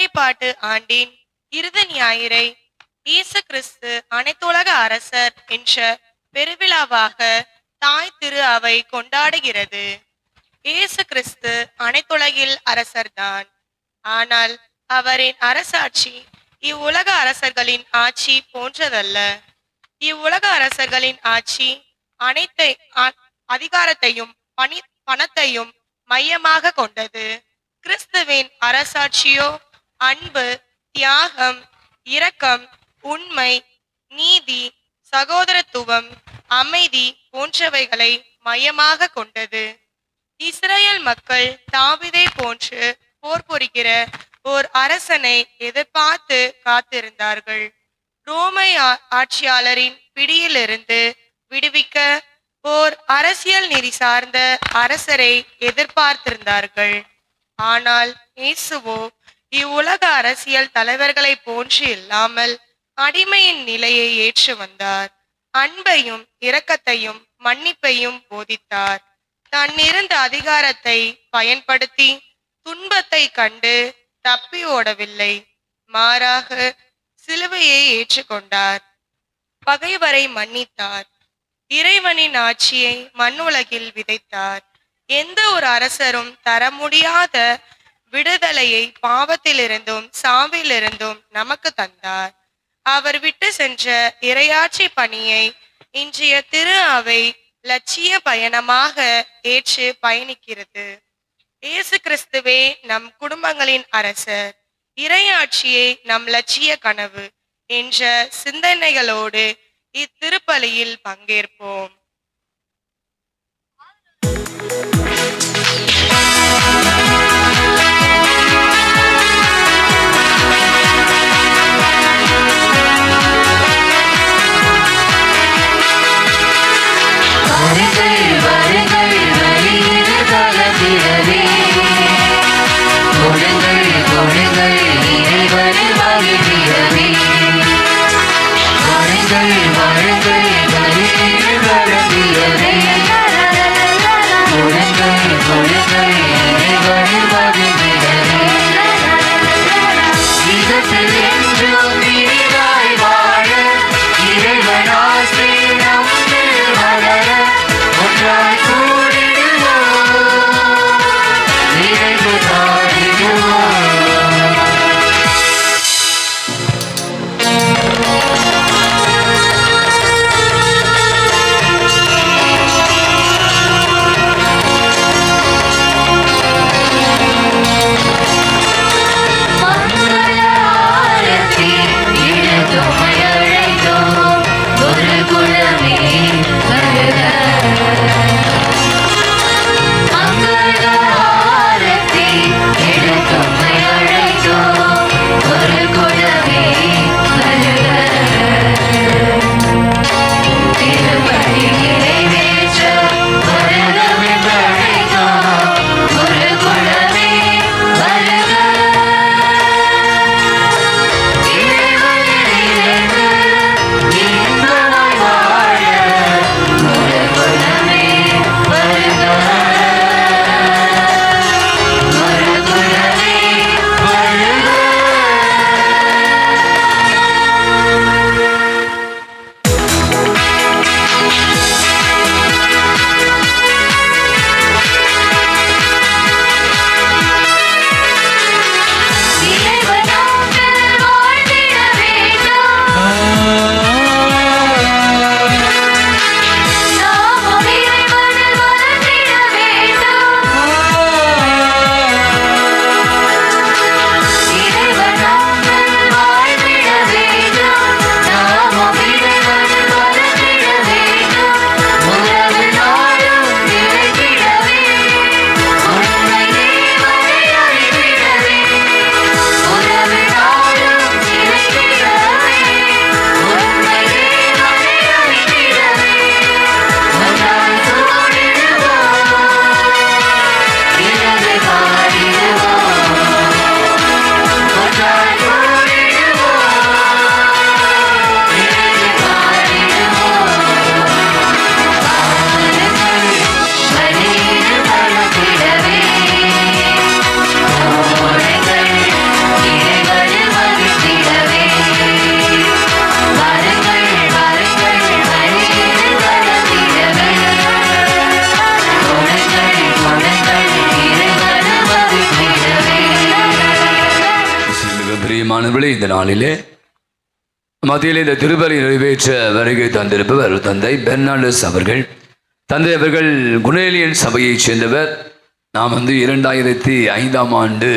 திருவழிபாட்டு ஆண்டின் இறுதி ஞாயிறை இயேசு கிறிஸ்து அனைத்துலக அரசர் என்ற பெருவிழாவாக தாய் திரு அவை கொண்டாடுகிறது. இயேசு கிறிஸ்து அனைத்துலகில் அரசர்தான். ஆனால் அவரின் அரசாட்சி இவ்வுலக அரசர்களின் ஆட்சி போன்றதல்ல. இவ்வுலக அரசர்களின் ஆட்சி அனைத்தை அதிகாரத்தையும் பணத்தையும் மையமாக கொண்டது. கிறிஸ்துவின் அரசாட்சியோ அன்பு, தியாகம், இரக்கம், உண்மை, நீதி, சகோதரத்துவம், அமைதி போன்றவைகளை மையமாக கொண்டது. இஸ்ரேல் மக்கள் தாவீதை போன்று போர் புரிகிற ஓர் அரசனை எதிர்பார்த்து காத்திருந்தார்கள். ரோமை ஆட்சியாளரின் பிடியிலிருந்து விடுவிக்க ஓர் அரசியல் நெறி சார்ந்த அரசரை எதிர்பார்த்திருந்தார்கள். ஆனால் இயேசுவோ இவ்வுலக அரசியல் தலைவர்களை போன்று இல்லாமல் அடிமையின் நிலையை ஏற்று வந்தார். அன்பையும் இரக்கத்தையும் மன்னிப்பையும் போதித்தார். தன்னிருந்த அதிகாரத்தை பயன்படுத்தி துன்பத்தை கண்டு தப்பி ஓடவில்லை. மாறாக சிலுவையை ஏற்றுக்கொண்டார். பகைவரை மன்னித்தார். இறைவனின் ஆட்சியை மண்ணுலகில் விதைத்தார். எந்த ஒரு அரசரும் தர முடியாத விடுதலையை பாவத்திலிருந்தும் சாவிலிருந்தும் நமக்கு தந்தார். அவர் விட்டு சென்ற இறையாட்சி பணியை இன்றைய திரு அவை லட்சிய பயணமாக ஏற்று பயணிக்கிறது. இயேசு கிறிஸ்துவே நம் குடும்பங்களின் அரசர், இறையாட்சியை நம் லட்சிய கனவு என்ற சிந்தனைகளோடு இத்திருப்பலியில் பங்கேற்போம். வாருங்கள் வாருங்கள் பிரியமானவர்களே, இந்த நாளிலே மத்தியில் இந்த திருப்பலி நிறைவேற்ற வருகை தந்திருப்பவர் தந்தை பெர்னாண்டஸ் அவர்கள். தந்தை அவர்கள் குணேலியன் சபையைச் சேர்ந்தவர். நாம் 2005ஆம் ஆண்டு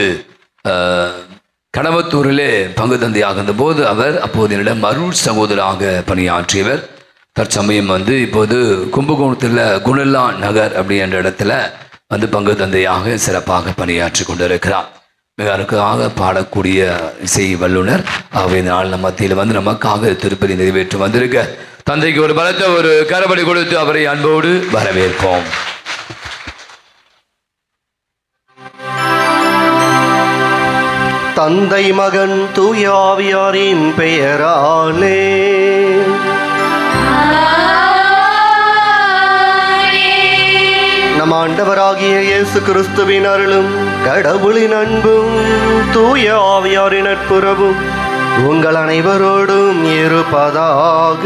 கடவத்தூரிலே பங்கு தந்தையாக இருந்தபோது அவர் அப்போது என்னிடம் அருள் சகோதராக பணியாற்றியவர். தற்சமயம் இப்போது கும்பகோணத்தில் குணல்லா நகர் அப்படின்ற இடத்துல பங்கு தந்தையாக சிறப்பாக பணியாற்றி கொண்டிருக்கிறார். மிக அருமையாக பாடக்கூடிய இசை வல்லுனர். ஆகவே இந்த நாள் நம்ம மத்தியில் நமக்காக திருப்பதி நிறைவேற்றி வந்திருக்க தந்தைக்கு ஒரு பலத்த ஒரு கரபடி கொடுத்து அவரை அன்போடு வரவேற்போம். தந்தை மகன் தூய ஆவியாரின் பெயராலே நம் ஆண்டவராகிய இயேசு கிறிஸ்துவின் அருளும் கடவுளின் அன்பும் தூய ஆவியாரின் நட்புறவும் உங்கள் அனைவரோடும் இருப்பதாக.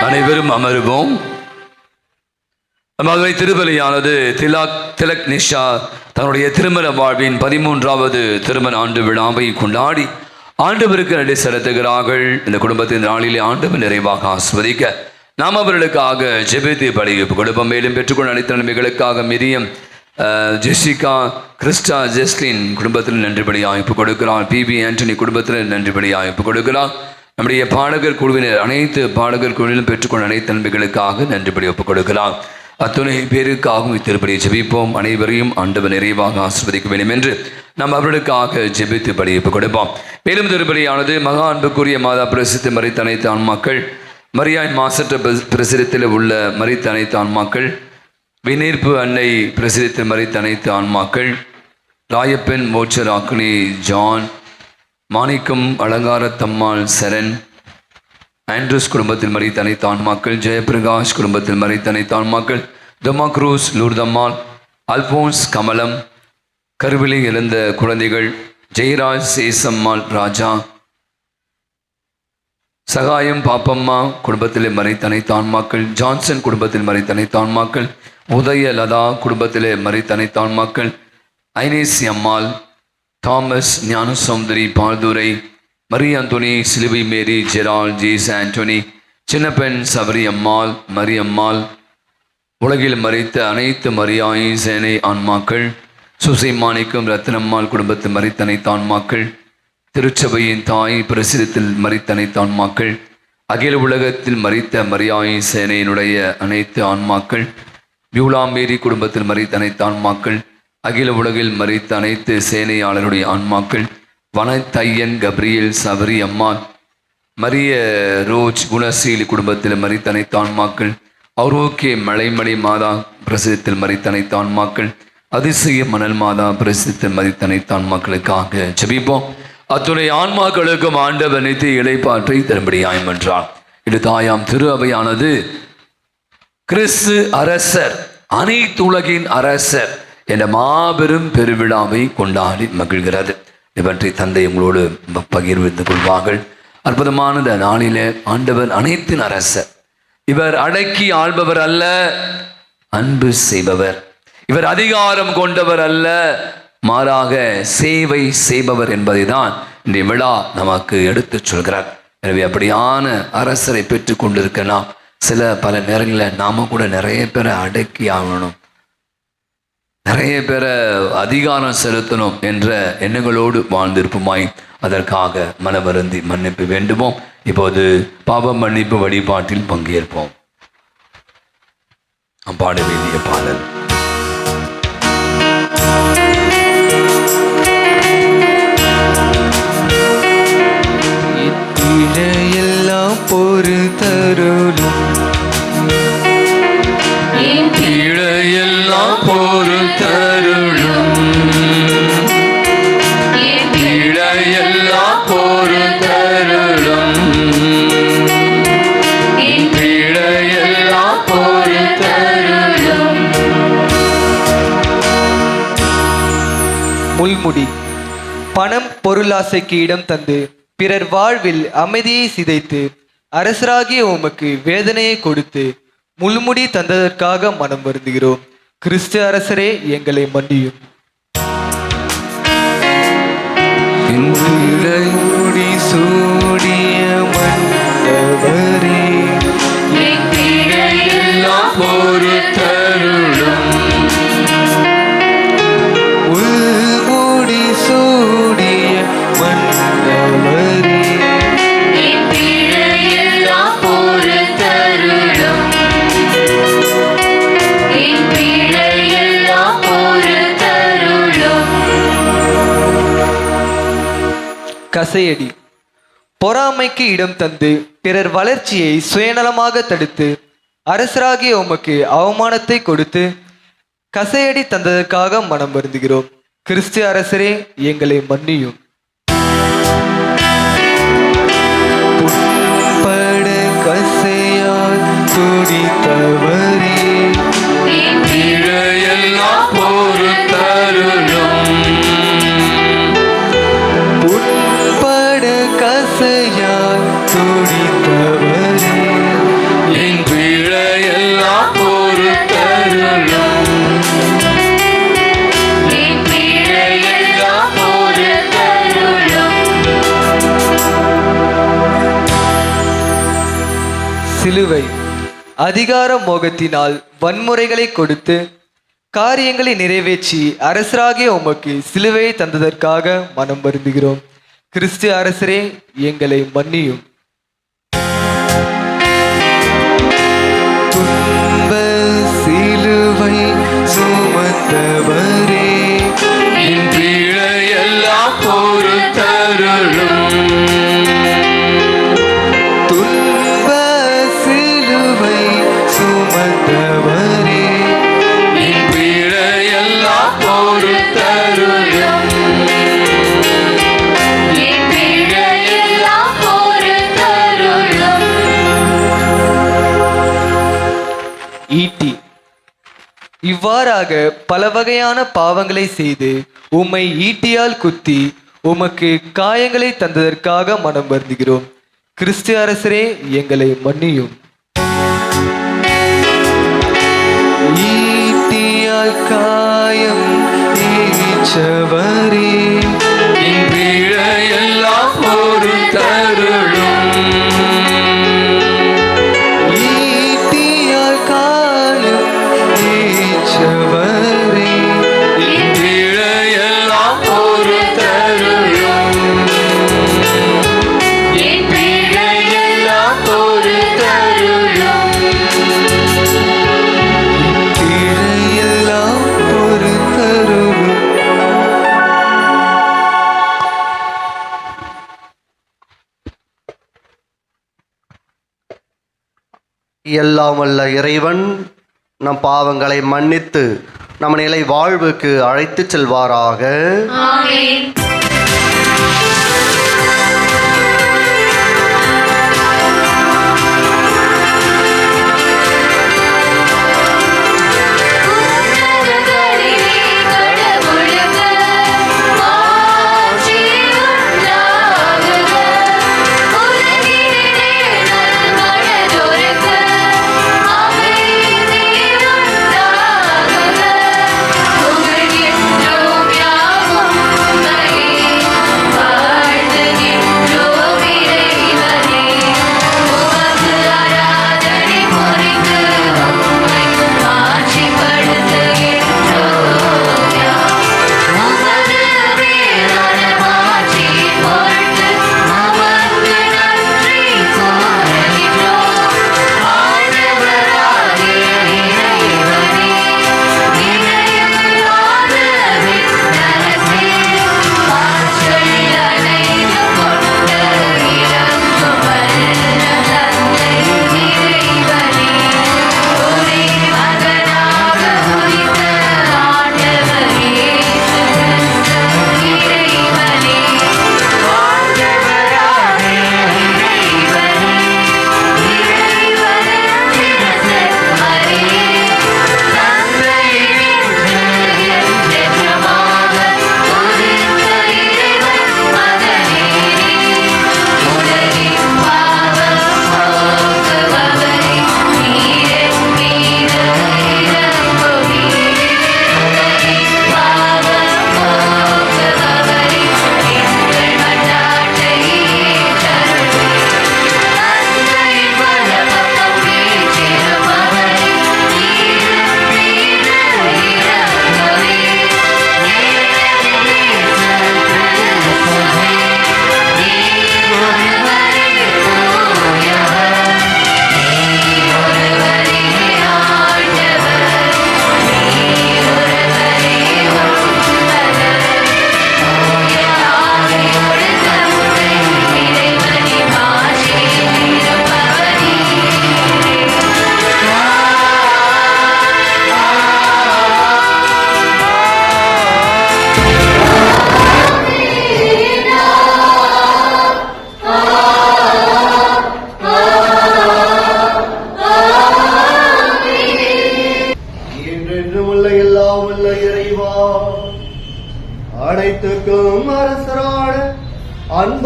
அனைவரும் அமருவோம். மதுரை திருப்பலியானது திலக் நிஷா தன்னுடைய திருமண வாழ்வின் 13வது திருமண ஆண்டு விழாவை கொண்டாடி ஆண்டவருக்கு நன்றி செலுத்துகிறார்கள். இந்த குடும்பத்தின் நாளிலே ஆண்டவர் நிறைவாக ஆஸ்வதிக்க நாம் அவர்களுக்காக ஜெபித்து பலியிப்பு கொடுப்போம். மேலும் பெற்றுக்கொண்ட அனைத்து நன்மைகளுக்காக மிரியம், ஜெசிகா, கிறிஸ்டா, ஜெஸ்லின் குடும்பத்தில் நன்றிபடி ஆய்ப்பு கொடுக்கிறார். பிபி ஆண்டனி குடும்பத்தில் நன்றிபடி ஆய்ப்பு கொடுக்கிறார். நம்முடைய பாடகர் குழுவினர் அனைத்து பாடகர் குழுவிலும் பெற்றுக்கொண்ட அனைத்து நன்மைகளுக்காக நன்றிபடி ஒப்புக் கொடுக்கிறார். அத்துணை பேருக்காகவும் இத்திருப்படியை ஜெபிப்போம். அனைவரையும் ஆண்டவர் நிறைவாக ஆசீர்வதிக்க வேண்டும் என்று நாம் அவர்களுக்காக ஜெபித்து படிப்பு கொடுப்போம். மேலும் திருப்பலியானது மகா அன்புக்குரிய மாதா பிரசித்தி மரித்த அனைத்து ஆன்மாக்கள், மரியாய் மாசற்ற பிரசிடத்தில் உள்ள மரித்த அனைத்து ஆன்மாக்கள், விநீர்ப்பு அன்னை பிரசிடத்தில் மரித்த அனைத்து ஆன்மாக்கள், ராயப்பெண் மோட்சராக்கினி ஜான், மாணிக்கம் அலங்காரத்தம்மாள் சரண், ஆண்ட்ரூஸ் குடும்பத்தில் மரித்த அனைத்து ஆன்மாக்கள், ஜெயபிரகாஷ் குடும்பத்தில் மரித்த அனைத்து ஆன்மாக்கள், டொமாக்ரூஸ் லூர்தம்மாள், அல்போன்ஸ் கமலம், கருவிலை இழந்த குழந்தைகள், ஜெயராஜ் சேசம்மாள் ராஜா, சகாயம் பாப்பம்மா குடும்பத்திலே மரித்த அனைத்து ஆன்மாக்கள், ஜான்சன் குடும்பத்தில் மரித்த அனைத்து ஆன்மாக்கள், உதய லதா குடும்பத்திலே மரித்த அனைத்து ஆன்மாக்கள், ஐனேசி அம்மாள், தாமஸ், ஞானசௌந்தரி, பால்துரை, மரி அந்தோனி, சிலுவை மேரி, ஜெரால், ஜேஸ் ஆண்டோனி, சின்னப்பெண் சபரி அம்மாள், மரி அம்மாள், உலகில் மரித்த அனைத்து மரியாய் சேனை ஆன்மாக்கள், சுசை மாணிக்கம் ரத்னம்மாள் குடும்பத்தில் மரித்த அனைத்து ஆன்மாக்கள், திருச்சபையின் தாய் பிரசிடத்தில் மரித்த அனைத்து ஆன்மாக்கள், அகில உலகத்தில் மரித்த மரியாய் சேனையினுடைய அனைத்து ஆன்மாக்கள், பியூலாமேரி குடும்பத்தில் மரித்த அனைத்து ஆன்மாக்கள், அகில உலகில் மரித்த அனைத்து சேனையாளருடைய ஆன்மாக்கள், வனத்தையன் கப்ரியல் சபரி அம்மாள், மரிய ரோஜ் குணசீலி குடும்பத்தில் மரித்த அனைத்து ஆன்மாக்கள், ஆரோக்கிய மலைமலை மாதா பிரசிடத்தில் மரித்த அனைத்து ஆன்மாக்கள், அதிசய மணல் மாதா பிரசிடத்தில் மரித்த அனைத்து ஆன்மாக்களுக்காக ஜெபிப்போம். அத்துணை ஆன்மாக்களுக்கும் ஆண்டவர் நித்திய இளைப்பாற்றை தரும்படியாய் என்றார். இது தாயாம் திரு அவையானது கிறிஸ்து அரசர், அனைத்து உலகின் அரசர் என்ற மாபெரும் பெருவிழாவை கொண்டாடி மகிழ்கிறது. இவற்றை தந்தை உங்களோடு பகிர்ந்து கொள்வார்கள். அற்புதமான இந்த நாளிலே ஆண்டவர் அனைத்தின் அரசர். இவர் அடக்கி ஆள்பவர் அல்ல, அன்பு செய்பவர். இவர் அதிகாரம் கொண்டவர் அல்ல, மாறாக சேவை செய்பவர் என்பதை தான் இந்த விழா நமக்கு எடுத்துச் சொல்கிறார். எனவே அப்படியான அரசரை பெற்று கொண்டிருக்கலாம். பல நேரங்களில் நாம கூட நிறைய பேரை அடக்கி ஆகணும், நிறைய பேரை அதிகாரம் செலுத்தணும் என்ற எண்ணங்களோடு வாழ்ந்திருப்போமாய் அதற்காக மனவருந்தி மன்னிப்பு வேண்டுவோம். இப்போது பாவ மன்னிப்பு வழிபாட்டில் பங்கேற்போம். பாட வேண்டிய பாடல் எல்லாம் பொறு தருளும், எல்லாம் பொறு தருளும், எல்லாம் பொறு தருளும், எல்லாம் பொறு தருளும். முள்முடி பணம் பொருளாசைக்கு இடம் தந்து பிறர் வாழ்வில் அமைதியை சிதைத்து அரசராகிய உமக்கு வேதனையை கொடுத்து முள்முடி தந்ததற்காக மனம் வருந்துகிறோம். கிறிஸ்து அரசரே, எங்களை மன்னியும். முடி சூடிய மன்னவரே, முடி சூடிய மன்னவரே, கசையடி. பொறாமைக்கு இடம் தந்து பிறர் வளர்ச்சியை சுயநலமாக தடுத்து அரசராகிய உமக்கு அவமானத்தை கொடுத்து கசையடி தந்ததற்காக மனம் வருந்துகிறோம். கிறிஸ்து அரசரே, எங்களை மன்னியும். புண்பட கசையால் துடித்தவரே, கசையால் துடித்தவரே, என் பிழையெல்லாம் பொறுத்தருளும். சிலுவை. அதிகார மோகத்தினால் வன்முறைகளை கொடுத்து காரியங்களை நிறைவேற்றி அரசராகிய உமக்கு சிலுவையை தந்ததற்காக மனம் வருந்துகிறோம். கிறிஸ்து அரசரே, எங்களை மன்னியும். துன்ப சிலுவை சுமந்தவரே, என் பிழையெல்லாம் பொறுத்தருளும். துன்ப சிலுவை சுமந்தவரே, என் பிழையெல்லாம் பொறுத்தருளும். ஈட்டி. இவ்வாறாக பல வகையான பாவங்களை செய்து உம்மை ஈட்டியால் குத்தி உமக்கு காயங்களை தந்ததற்காக மனம் வருந்துகிறோம். கிறிஸ்து அரசரே, எங்களை மன்னியும். ஈட்டியால் காயம் ஏற்றவரே, என் பிழையெல்லாம் பொறுத்தருளும். ஈட்டியால் காயம் ஏற்றவரே, என் பிழையெல்லாம் பொறுத்தருளும். பிழையெல்லாம் பொறுத்தருளும். எல்லாம் வல்ல இறைவன் நம் பாவங்களை மன்னித்து நம் நிலை வாழ்வுக்கு அழைத்துச் செல்வாராக. ஆமென். Bye.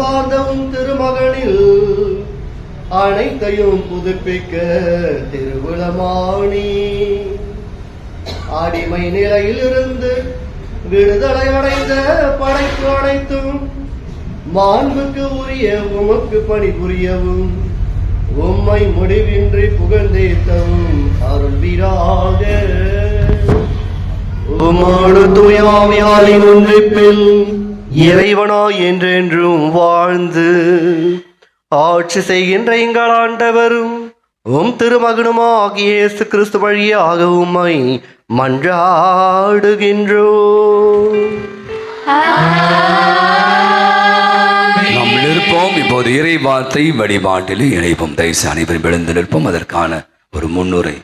அன்பார்ந்தவும் திருமகனில் அனைத்தையும் புதுப்பிக்க திருவுளமானி அடிமை நிலையிலிருந்து விடுதலை அடைந்த படைப்பு அனைத்தும் மாண்புக்கு உரிய உமக்கு பணிபுரியவும் உம்மை முடிவின்றி புகழ்ந்தேத்தவும் அருள்வீராக. உம்மோடு தூயாவியாரின் ஒன்றிப்பில் இறைவனாய் என்றென்றும் வாழ்ந்து ஆட்சி செய்கின்ற எங்கள் ஆண்டவரும் உம் திருமகனுமாகிய இயேசு கிறிஸ்து வழியாக உம்மை மன்றாடுகின்றோம். நாம் நிற்போம். இப்போது இறை வார்த்தை வழிபாட்டில் இணைப்போம். தயவுசெய்து அனைவரும் எழுந்து நிற்போம். அதற்கான ஒரு முன்னுரை.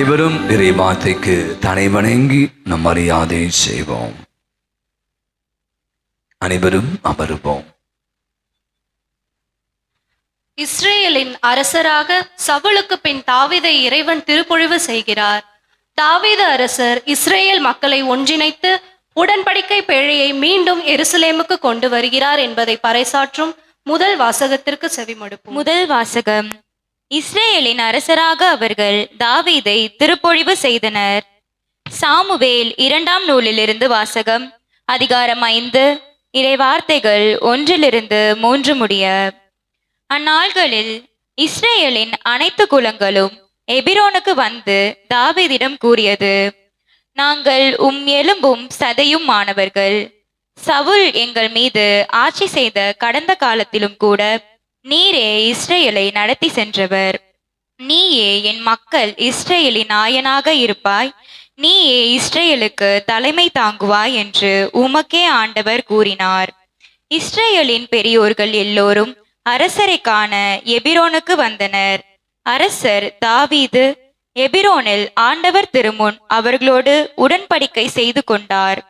அனைவரும் இறை வார்த்தைக்கு தலை வணங்கி நம் மரியாதை செய்வோம். அனைவரும் அமருவோம். இஸ்ரேலின் அரசராக சவுலுக்கு பின் தாவீதை இறைவன் திருப்பொழிவு செய்கிறார். தாவீது அரசர் இஸ்ரேல் மக்களை ஒன்றிணைத்து உடன்படிக்கை பேழையை மீண்டும் எருசலேமுக்கு கொண்டு வருகிறார் என்பதை பறைசாற்றும் முதல் வாசகத்திற்கு செவிமடுப்போம். முதல் வாசகம். இஸ்ரேலின் அரசராக அவர்கள் தாவீதை திருப்பொழிவு செய்தனர். சாமுவேல் 2ஆம் நூலிலிருந்து வாசகம். அதிகாரம் 5, இறைவார்த்தைகள் 1-3 முடிய. அந்நாள்களில் இஸ்ரேலின் அனைத்து குலங்களும் எபிரோனுக்கு வந்து தாவீதிடம் கூறியது, நாங்கள் எலும்பும் சதையும் ஆனவர்கள். சவுல் எங்கள் மீது ஆட்சி செய்த கடந்த காலத்திலும் கூட நீரே இஸ்ரேலை நடத்தி சென்றவர். நீயே என் மக்கள் இஸ்ரேலின் நாயனாக இருப்பாய். நீயே இஸ்ரேலுக்கு தலைமை தாங்குவாய் என்று உமக்கே ஆண்டவர் கூறினார். இஸ்ரேலின் பெரியோர்கள் எல்லோரும் அரசரை காண எபிரோனுக்கு வந்தனர். அரசர் தாவீது எபிரோனில் ஆண்டவர் திருமுன் அவர்களோடு உடன்படிக்கை செய்து கொண்டார்.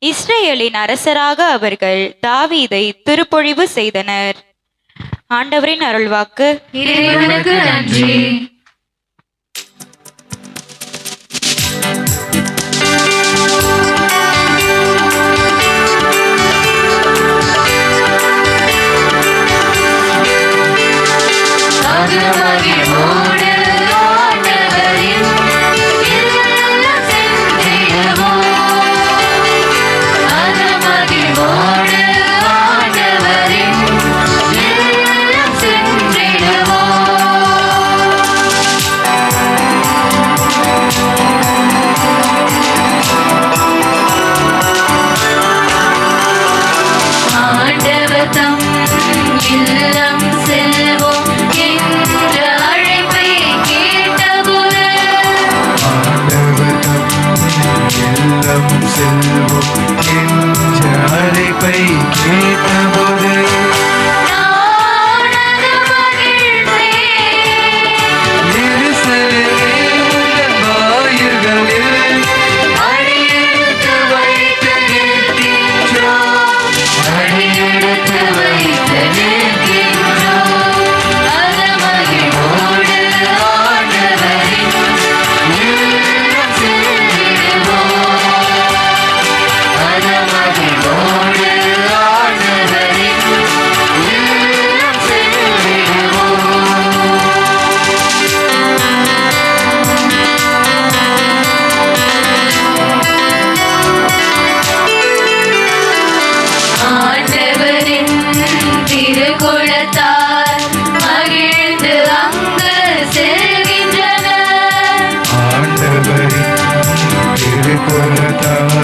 இஸ்ரேலின் அரசராக அவர்கள் தாவீதை திருப்பொழிவு செய்தனர். ஆண்டவரின் அருள்வாக்கு. இறைவனுக்கு நன்றி. சென்று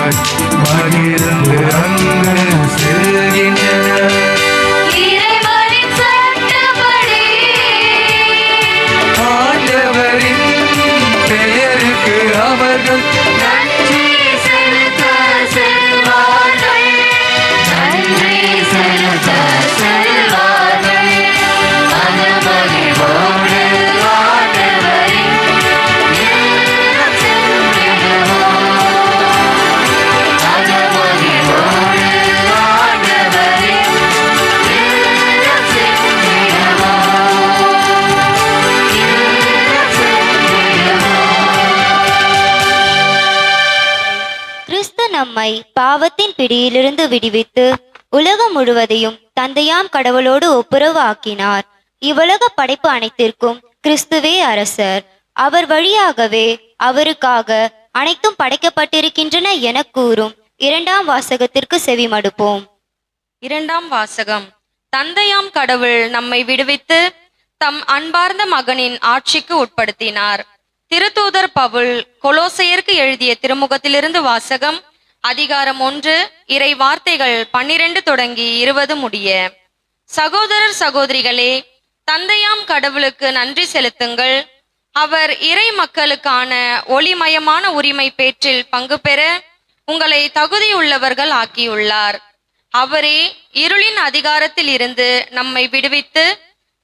மக்கள் மகிழ்ந்து அங்கு செல்கின்றனர். இறைவனின் சட்டப்படி ஆண்டவரின் பெயருக்கு அவர்கள் நன்றி செலுத்த செல்வார்கள். நன்றி செலுத்த செல்வார்கள். மனமகிழ்வோடு ஆண்டவரின் இல்லம் சென்றிடுவோம். மனமகிழ்வோடு ஆண்டவரின் இல்லம் சென்றிடுவோம். இல்லம் சென்றிடுவோம். கிறிஸ்து நம்மை பாவத்தின் பிடியிலிருந்து விடுவித்து உலகம் முழுவதையும் தந்தையாம் கடவுளோடு ஒப்புரவு ஆக்கினார். இவ்வுலக படைப்பு அனைத்திற்கும் கிறிஸ்துவே அரசர். அவர் வழியாகவே அவருக்காக அனைத்தும் படைக்கப்பட்டிருக்கின்றன என கூறும் இரண்டாம் வாசகத்திற்கு செவிமடுப்போம். இரண்டாம் வாசகம். தந்தையாம் கடவுள் நம்மை விடுவித்து தம் அன்பார்ந்த மகனின் ஆட்சிக்கு உட்படுத்தினார். திருத்தூதர் பவுல் கொலோசையருக்கு எழுதிய திருமுகத்திலிருந்து வாசகம். அதிகாரம் 1, இறை வார்த்தைகள் 12 தொடங்கி 20 முடிய. சகோதரர் சகோதரிகளே, தந்தையாம் கடவுளுக்கு நன்றி செலுத்துங்கள். அவர் இறை மக்களுக்கான ஒளிமயமான உரிமை பேற்றில் பங்கு பெற உங்களை தகுதியுள்ளவர்கள் ஆக்கியுள்ளார். அவரே இருளின் அதிகாரத்தில் இருந்து நம்மை விடுவித்து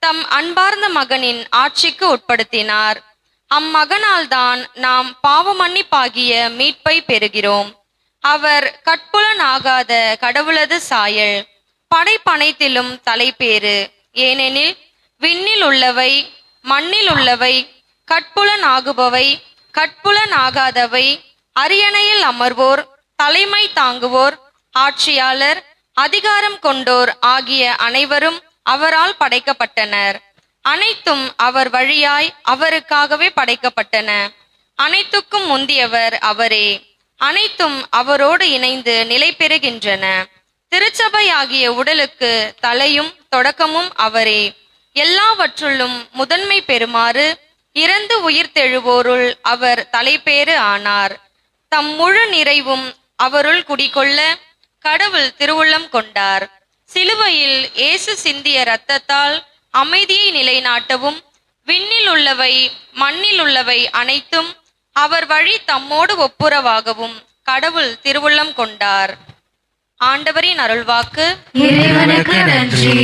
தம் அன்பார்ந்த மகனின் ஆட்சிக்கு உட்படுத்தினார். அம்மகனால்தான் நாம் பாவ மன்னிப்பாகிய மீட்பை பெறுகிறோம். அவர் கட்புலனாகாத கடவுளது சாயல், படைப்பனைத்திலும் தலைப்பேறு. ஏனெனில் விண்ணில் உள்ளவை, மண்ணில் உள்ளவை, கட்புலனாகுபவை, கட்புலனாகாதவை, அரியணையில் அமர்வோர், தலைமை தாங்குவோர், ஆட்சியாளர், அதிகாரம் கொண்டோர் ஆகிய அனைவரும் அவரால் படைக்கப்பட்டனர். அனைத்தும் அவர் வழியாய் அவருக்காகவே படைக்கப்பட்டன. அனைத்துக்கும் முந்தியவர் அவரே. அனைத்தும் அவரோடு இணைந்து நிலை பெறுகின்றன. திருச்சபை ஆகிய உடலுக்கு தலையும் தொடக்கமும் அவரே. எல்லாவற்றுள்ளும் முதன்மை பெறுமாறு இறந்து உயிர்த்தெழுவோருள் அவர் தலைப்பேறு ஆனார். தம் முழு நிறைவும் அவருள் குடிகொள்ள கடவுள் திருவுள்ளம் கொண்டார். சிலுவையில் இயேசு சிந்திய இரத்தத்தால் அமைதியை நிலைநாட்டவும் விண்ணில் உள்ளவை மண்ணில் உள்ளவை அனைத்தும் அவர் வழி தம்மோடு ஒப்புரவாகவும் கடவுள் திருவுள்ளம் கொண்டார். ஆண்டவரின் அருள்வாக்கு. இறைவனுக்கு நன்றி.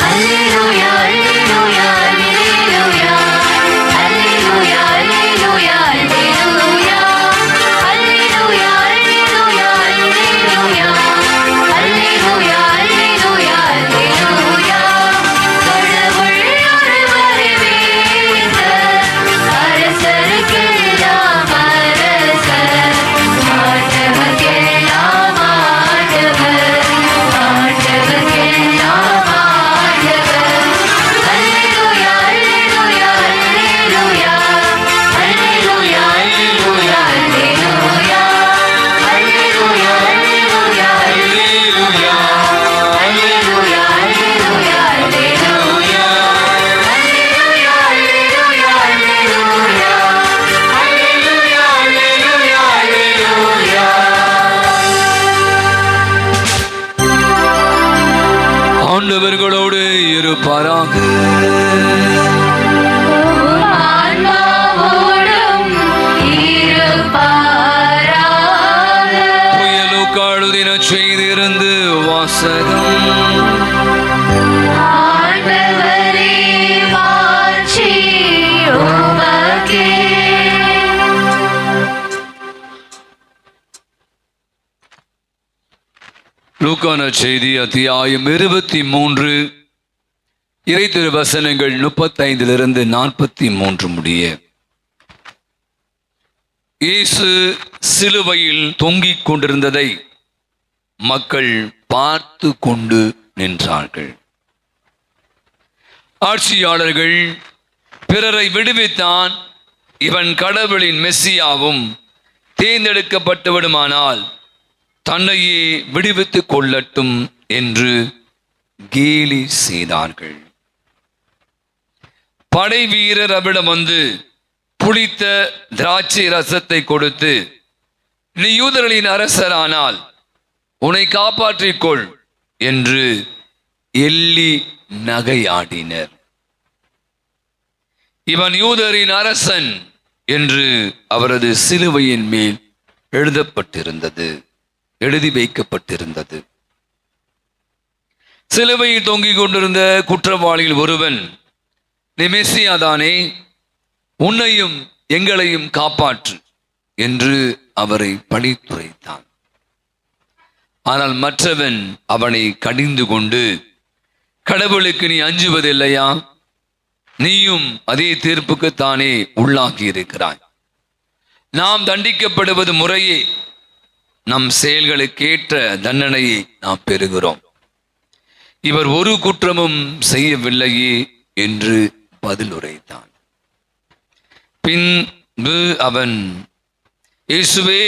அல்லேலூயா, அல்லேலூயா, அல்லேலூயா. அல்லேலூயா, அல்லேலூயா, அல்லேலூயா. அல்லேலூயா, அல்லேலூயா, அல்லேலூயா. அல்லேலூயா, அல்லேலூயா, அல்லேலூயா. கடவுள் ஒருவரே வேந்த, அரசருக்கெல்லாம் அரசர். ஆண்டவர்க்கெல்லாம் ஆண்டவர், ஆண்டவர்க்கெல்லாம் ஆண்டவர். அல்லேலூயா, அல்லேலூயா, அல்லேலூயா. அல்லேலூயா, அல்லேலூயா, அல்லேலூயா. அல்லேலூயா, அல்லேலூயா, அல்லேலூயா. அல்லேலூயா, அல்லேலூயா, அல்லேலூயா. அல்லேலூயா, அல்லேலூயா, அல்லேலூயா. அல்லேலூயா, அல்லேலூயா, அல்லேலூயா. ஆண்டவர்களோடு இருப்பாராக. ஆன்மாவோடும் இருப்பாராக. புயலுக்காழுதின செய்திருந்து வாசகம். ஆண்டவரே, மாட்சி உமக்கே. லூக்கான செய்தி அத்தியாயம் 23 இறை திருவசனங்கள் 35 43 முடிய. இயேசு சிலுவையில் தொங்கிக் கொண்டிருந்ததை மக்கள் பார்த்து கொண்டு நின்றார்கள். ஆட்சியாளர்கள் பிறரை விடுவித்தான், இவன் கடவுளின் மெஸ்ஸியாவும் தேர்ந்தெடுக்கப்பட்டு விடுமானால் தன்னையே விடுவித்துக் கொள்ளட்டும் என்று கேலி செய்தார்கள். படை வீரர் அவரிடம் வந்து புளித்த திராட்சை ரசத்தை கொடுத்து, நீ யூதர்களின் அரசரானால் உன்னை காப்பாற்றிக்கொள் என்று எள்ளி நகையாடினர். இவன் யூதரின் அரசன் என்று அவரது சிலுவையின் மேல் எழுதி வைக்கப்பட்டிருந்தது. சிலுவையில் தொங்கிக் கொண்டிருந்த குற்றவாளியில் ஒருவன், நீ மெசியாதானே, உன்னையும் எங்களையும் காப்பாற்று என்று அவரை பழித்துரைத்தான். ஆனால் மற்றவன் அவனை கடிந்து கொண்டு, கடவுளுக்கு நீ அஞ்சுவதில்லையா? நீயும் அதே தீர்ப்புக்குத்தானே உள்ளாகி இருக்கிறாய். நாம் தண்டிக்கப்படுவது முறையே, நம் செயல்களுக்கேற்ற தண்டனையை நாம் பெறுகிறோம். இவர் ஒரு குற்றமும் செய்யவில்லையே என்று பதில் உரைத்தான். பின்பு அவன், இயேசுவே,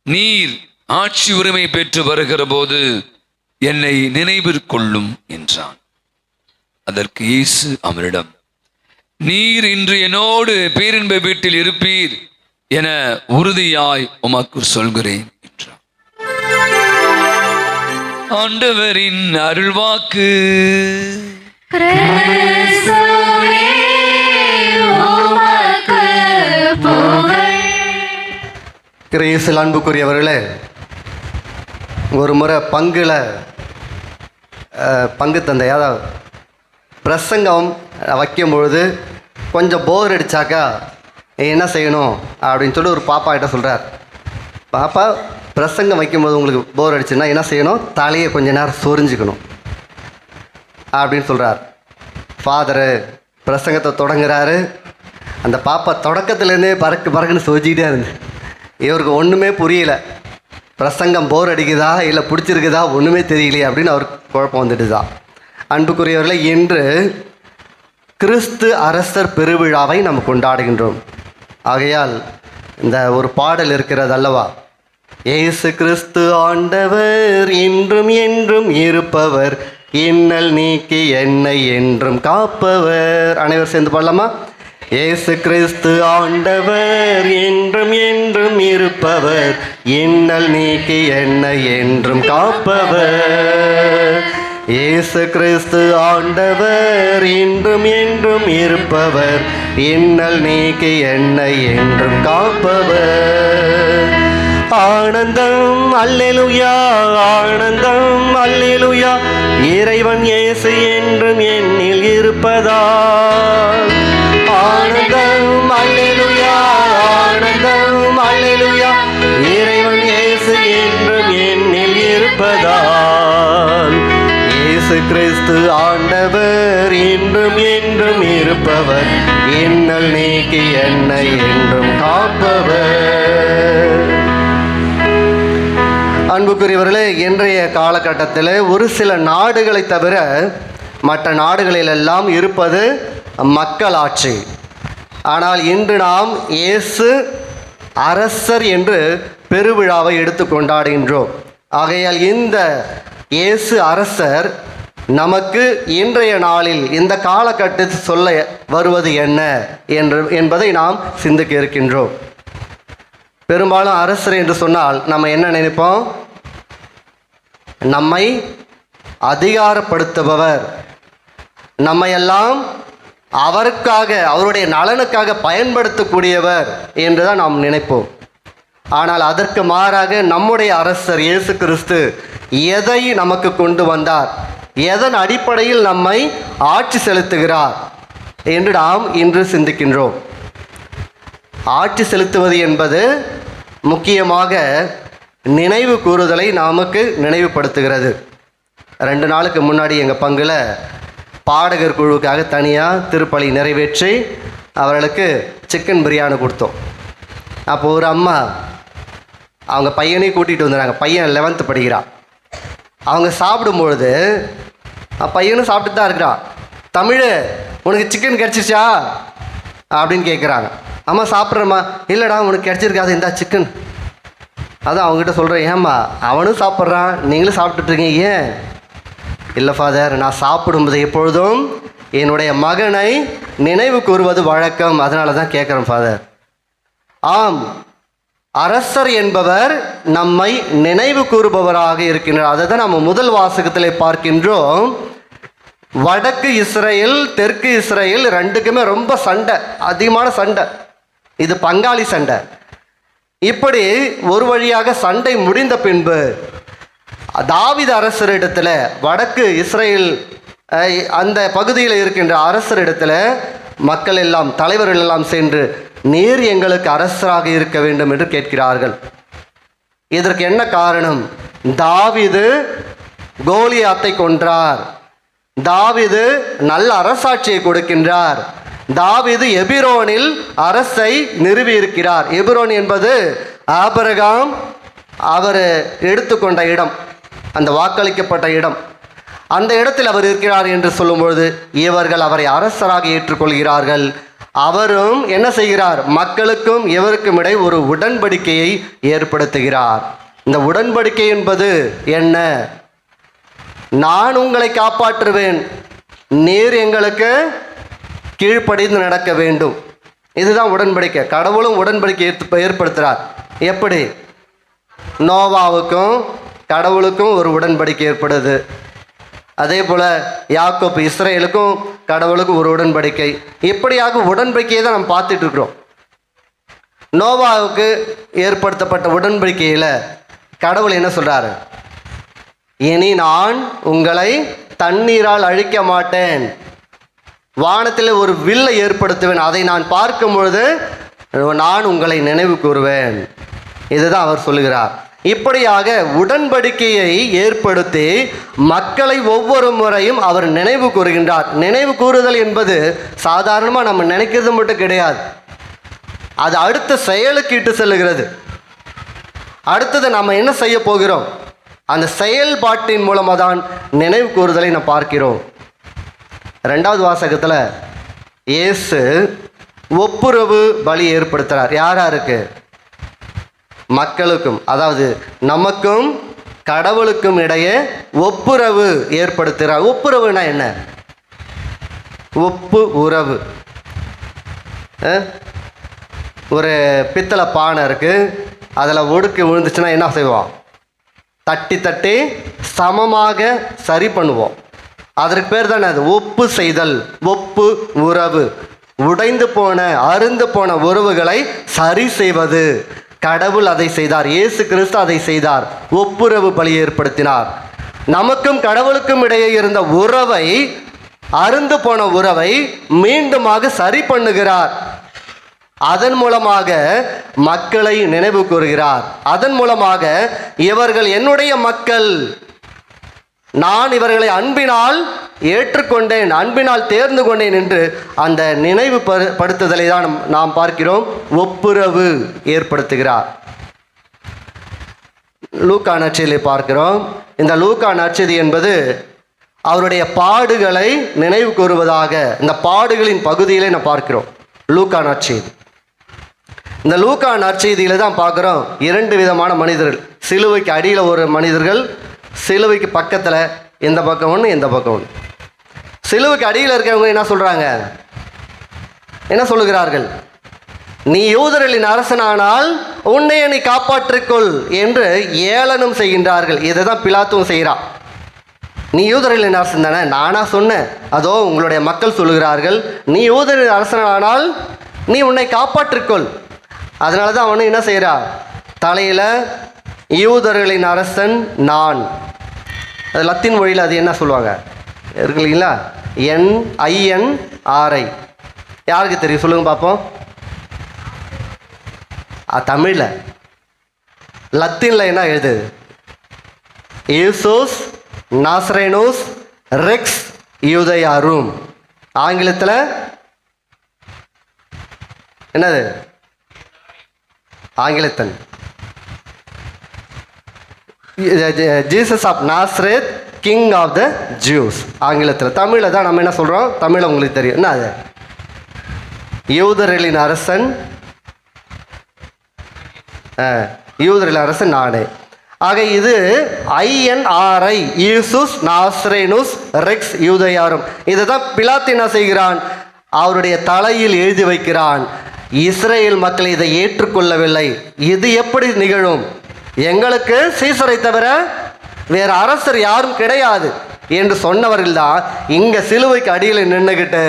நீர் ஆட்சி உரிமை பெற்று வருகிற போது என்னை நினைவிற்கொள்ளும் என்றான். அதற்கு இயேசு அவரிடம், நீர் இன்று என்னோடு பேரின்ப வீட்டில் இருப்பீர் என உறுதியாய் உமக்கு சொல்கிறேன் என்றான். ஆண்டவரின் அருள்வாக்கு. கிறிஸ்துவே உமக்கு புகழ். கிறிஸ்துவில் அன்புக்குரியவர்களே, ஒரு முறை பங்கு தந்தை, அதாவது பிரசங்கம் வைக்கும் பொழுது கொஞ்சம் போர் அடித்தாக்கா என்ன செய்யணும் அப்படின்னு சொல்லி ஒரு பாப்பா கிட்ட சொல்கிறார். பாப்பா, பிரசங்கம் வைக்கும்போது உங்களுக்கு போர் அடிச்சுன்னா என்ன செய்யணும்? தலையை கொஞ்ச நேரம் சொரிஞ்சுக்கணும் அப்படின்னு சொல்கிறார். ஃபாதரு பிரசங்கத்தை தொடங்குறாரு. அந்த பாப்பா தொடக்கத்துலேருந்தே பறக்குன்னு சொரிஞ்சிக்கிட்டே இருந்து, இவருக்கு ஒன்றுமே புரியல. பிரசங்கம் போர் அடிக்குதா இல்லை பிடிச்சிருக்குதா ஒன்றுமே தெரியலையே அப்படின்னு அவருக்கு குழப்பம் வந்துட்டு தான். அன்புக்குரியவர்களை, இன்று கிறிஸ்து அரசர் பெருவிழாவை நம்ம கொண்டாடுகின்றோம். ஆகையால் இந்த ஒரு பாடல் இருக்கிறது அல்லவா, இயேசு கிறிஸ்து ஆண்டவர், இன்றும் என்றும் இருப்பவர், இன்னல் நீக்கி என்னை என்றும் காப்பவர். அனைவர் சேர்ந்து பாடலாமா? இயேசு கிறிஸ்து ஆண்டவர், என்றும் என்றும் இருப்பவர், இன்னல் நீக்கி என்னை என்றும் காப்பவர். இயேசு கிறிஸ்து ஆண்டவர், இன்றும் என்றும் இருப்பவர், இன்னல் நீக்கி என்னை என்றும் காப்பவர். ஆனந்தம் அல்லேலூயா, ஆனந்தம் அல்லேலூயா, இறைவன் இயேசு என்றும் என்னில் இருப்பதால். ஆனந்தம் அல்லேலூயா, ஆனந்தம் அல்லேலூயா, இறைவன் இயேசு என்றும் என்னில் இருப்பதால். இயேசு கிறிஸ்து ஆண்டவர், இன்றும் என்றும் இருப்பவர், இன்னல் நீக்கி என்னை என்றும் காப்பவர். அன்புக்குரியவர்களே, இன்றைய காலகட்டத்தில் ஒரு சில நாடுகளை தவிர மற்ற நாடுகளிலெல்லாம் இருப்பது மக்களாட்சி. ஆனால் இன்று நாம் இயேசு அரசர் என்று பெருவிழாவை எடுத்து கொண்டாடுகின்றோம். ஆகையால் இந்த இயேசு அரசர் நமக்கு இன்றைய நாளில் இந்த காலகட்டத்தில் சொல்ல வருவது என்ன என்பதை நாம் சிந்திக்க இருக்கின்றோம். பெரும்பாலும் அரசர் என்று சொன்னால் நம்ம என்ன நினைப்போம்? நம்மை அதிகாரப்படுத்துபவர், நம்மையெல்லாம் அவருக்காக, அவருடைய நலனுக்காக பயன்படுத்தக்கூடியவர் என்றுதான் நாம் நினைப்போம். ஆனால் அதற்கு மாறாக நம்முடைய அரசர் இயேசு கிறிஸ்து எதை நமக்கு கொண்டு வந்தார், எதன் அடிப்படையில் நம்மை ஆட்சி செலுத்துகிறார் என்று நாம் இன்று சிந்திக்கின்றோம். ஆட்சி செலுத்துவது என்பது முக்கியமாக நினைவு கூறுதலை நமக்கு நினைவுபடுத்துகிறது. 2 நாளுக்கு முன்னாடி எங்கள் பங்கில் பாடகர் குழுவுக்காக தனியாக திருப்பலி நிறைவேற்றி அவர்களுக்கு சிக்கன் பிரியாணி கொடுத்தோம். அப்போது ஒரு அம்மா அவங்க பையனையும் கூட்டிகிட்டு வந்துடுறாங்க. பையன் 11th படிக்கிறான். அவங்க சாப்பிடும்பொழுது பையனும் சாப்பிட்டு தான் இருக்கிறான். தமிழ், உனக்கு சிக்கன் கிடச்சிருச்சா அப்படின்னு கேட்குறாங்க. அம்மா சாப்பிட்றேம்மா. இல்லைடா, உனக்கு கிடச்சிருக்காது, இந்தா சிக்கன். அதான் அவங்ககிட்ட சொல்கிறேன், ஏம்மா அவனும் சாப்பிட்றான், நீங்களும் சாப்பிட்டுட்ருக்கீங்க, ஏன் இல்லை ஃபாதர், நான் சாப்பிடும்போது எப்பொழுதும் என்னுடைய மகனை நினைவு கூறுவது வழக்கம், அதனால தான் கேட்குறேன் ஃபாதர். ஆம், அரசர் என்பவர் நம்மை நினைவு கூறுபவராக இருக்கின்றார். அதை தான் நம்ம முதல் வாசகத்தில் பார்க்கின்றோம். வடக்கு இஸ்ரேல் தெற்கு இஸ்ரேல் ரெண்டுக்குமே ரொம்ப சண்டை, அதிகமான சண்டை. இது பங்காளி சண்டை. இப்படி ஒரு வழியாக சண்டை முடிந்த பின்பு தாவீது அரசரிடத்தில், வடக்கு இஸ்ரேல் அந்த பகுதியில் இருக்கின்ற அரசரிடத்தில் மக்கள் எல்லாம், தலைவர்கள் எல்லாம் சென்று, நீர் எங்களுக்கு அரசராக இருக்க வேண்டும் என்று கேட்கிறார்கள். இதற்கு என்ன காரணம்? தாவீது கோலியாத்தை கொன்றார், தாவீது நல்ல அரசாட்சியை கொடுக்கின்றார், தாவீது எபிரோனில் அரசை நிறுவியிருக்கிறார். எபிரோன் என்பது ஆபிரகாம் அவர் எடுத்துக்கொண்ட இடம், அந்த வாக்களிக்கப்பட்ட இடம். அந்த இடத்தில் அவர் இருக்கிறார் என்று சொல்லும்பொழுது இவர்கள் அவரை அரசராக ஏற்றுக்கொள்கிறார்கள். அவரும் என்ன செய்கிறார்? மக்களுக்கும் இவருக்கும் இடையே ஒரு உடன்படிக்கையை ஏற்படுத்துகிறார். இந்த உடன்படிக்கை என்பது என்ன? நான் உங்களை காப்பாற்றுவேன், நீர் எங்களுக்கு கீழ்ப்படிந்து நடக்க வேண்டும். இதுதான் உடன்படிக்கை. கடவுளும் உடன்படிக்கை ஏற்படுத்துகிறார். எப்படி? நோவாவுக்கும் கடவுளுக்கும் ஒரு உடன்படிக்கை ஏற்படுது. அதே போல் யாக்கோப்பு இஸ்ரேலுக்கும் கடவுளுக்கும் ஒரு உடன்படிக்கை. இப்படியாக உடன்படிக்கையை தான் நம்ம பார்த்துட்டு இருக்கிறோம். நோவாவுக்கு ஏற்படுத்தப்பட்ட உடன்படிக்கையில் கடவுள் என்ன சொல்கிறாரு? இனி நான் உங்களை தண்ணீரால் அழிக்க மாட்டேன், வானத்தில் ஒரு வில்லை ஏற்படுத்துவேன், அதை நான் பார்க்கும் பொழுது நான் உங்களை நினைவு கூறுவேன். இதுதான் அவர் சொல்லுகிறார். இப்படியாக உடன்படிக்கையை ஏற்படுத்தி மக்களை ஒவ்வொரு முறையும் அவர் நினைவு கூறுகின்றார். நினைவு கூறுதல் என்பது சாதாரணமாக நம்ம நினைக்கிறது மட்டும் கிடையாது, அது அடுத்த செயலுக்கு இட்டு செல்லுகிறது. அடுத்தது நம்ம என்ன செய்ய போகிறோம், அந்த செயல்பாட்டின் மூலமாக தான் நினைவு கூறுதலை நாம் பார்க்கிறோம். 2வது வாசகத்தில் இயேசு ஒப்புரவு பலி ஏற்படுத்துகிறார். யாராருக்கு? மக்களுக்கும், அதாவது நமக்கும் கடவுளுக்கும் இடையே ஒப்புரவு ஏற்படுத்துகிறார். ஒப்புரவுனா என்ன? ஒப்பு உறவு. ஒரு பித்தளை பானை இருக்குது, அதில் ஒடுக்கு விழுந்துச்சுன்னா என்ன செய்வோம்? தட்டி தட்டி சமமாக சரி பண்ணுவோம். அதற்கு பேர் தானே அது ஒப்பு செய்தல், ஒப்பு உறவு. உடைந்து போன அருந்து போன உறவுகளை சரி செய்வது. கடவுள் அதை செய்தார், இயேசு கிறிஸ்து அதை செய்தார், ஒப்புரவு பலி ஏற்படுத்தினார். நமக்கும் கடவுளுக்கும் இடையே இருந்த உறவை, அருந்து போன உறவை மீண்டுமாக சரி பண்ணுகிறார். அதன் மூலமாக மக்களை நினைவு கூறுகிறார். அதன் மூலமாக இவர்கள் என்னுடைய மக்கள், நான் இவர்களை அன்பினால் ஏற்றுக்கொண்டேன், அன்பினால் தேர்ந்து கொண்டேன் என்று அந்த நினைவு படுத்துதலை தான் நாம் பார்க்கிறோம். ஒப்புரவு ஏற்படுத்துகிறார். லூக்கா நற்செய்தியை பார்க்கிறோம். இந்த லூக்கா நற்செய்தி என்பது அவருடைய பாடுகளை நினைவு கூறுவதாக இந்த பாடுகளின் பகுதியிலே நாம் பார்க்கிறோம். லூக்கா நற்செய்தி, இந்த லூக்கா நற்செய்தியில் தான் பார்க்குறோம் 2 விதமான மனிதர்கள். சிலுவைக்கு அடியில் ஒரு மனிதர்கள், சிலுவைக்கு பக்கத்தில் இந்த பக்கம் ஒன்று இந்த பக்கம் ஒன்று. சிலுவைக்கு அடியில் இருக்கிறவங்க என்ன சொல்கிறாங்க? என்ன சொல்லுகிறார்கள்? நீ யூதர்களின் அரசனானால் உன்னைய நீ காப்பாற்றிக்கொள் என்று ஏளனம் செய்கின்றார்கள். இதை தான் பிலாத்துவும் செய்கிறான். நீ யூதர்களின் அரசன் தானே, நானா சொன்னேன்? அதோ உங்களுடைய மக்கள் சொல்லுகிறார்கள், நீ யூதர்களின் அரசனானால் நீ உன்னை காப்பாற்றிக்கொள். அதனால தான் அவனு என்ன செய்கிறா? தலையில் யூதர்களின் அரசன் நான். அது லத்தீன் மொழியில் அது என்ன சொல்லுவாங்க இருக்கு இல்லைங்களா? NINRI. யாருக்கு தெரியும் சொல்லுங்க பார்ப்போம். தமிழில். லத்தீனில் என்ன எழுது? ஈசோஸ் நாசரேனோஸ் ரெக்ஸ் யூதயாரும். ஆங்கிலத்தில் என்னது? ஆங்கிலத்தன் Jesus of Nazareth king of the Jews. ஆங்கிலத்தில். தமிழில் தான் நம்ம என்ன சொல்கிறோம்? தமிழில் உங்களுக்கு தெரியும் என்ன அது? யூதர்களின் அரசன், யூதர்களின் அரசன் நானே. ஆக இது INRI, ஈசுஸ் நாஸ்ரேனுஸ் ரெக்ஸ் யூதயாரும். இதை தான் பிலாத்து என்ன செய்கிறான், அவருடைய தலையில் எழுதி வைக்கிறான். இஸ்ரேல் மக்கள் இதை ஏற்றுக்கொள்ளவில்லை. இது எப்படி நிகழும், எங்களுக்கு சீசரை தவிர வேறு அரசர் யாரும் கிடையாது என்று சொன்னவர்கள் தான் இங்கே சிலுவைக்கு அடியில் நின்றுக்கிட்டு,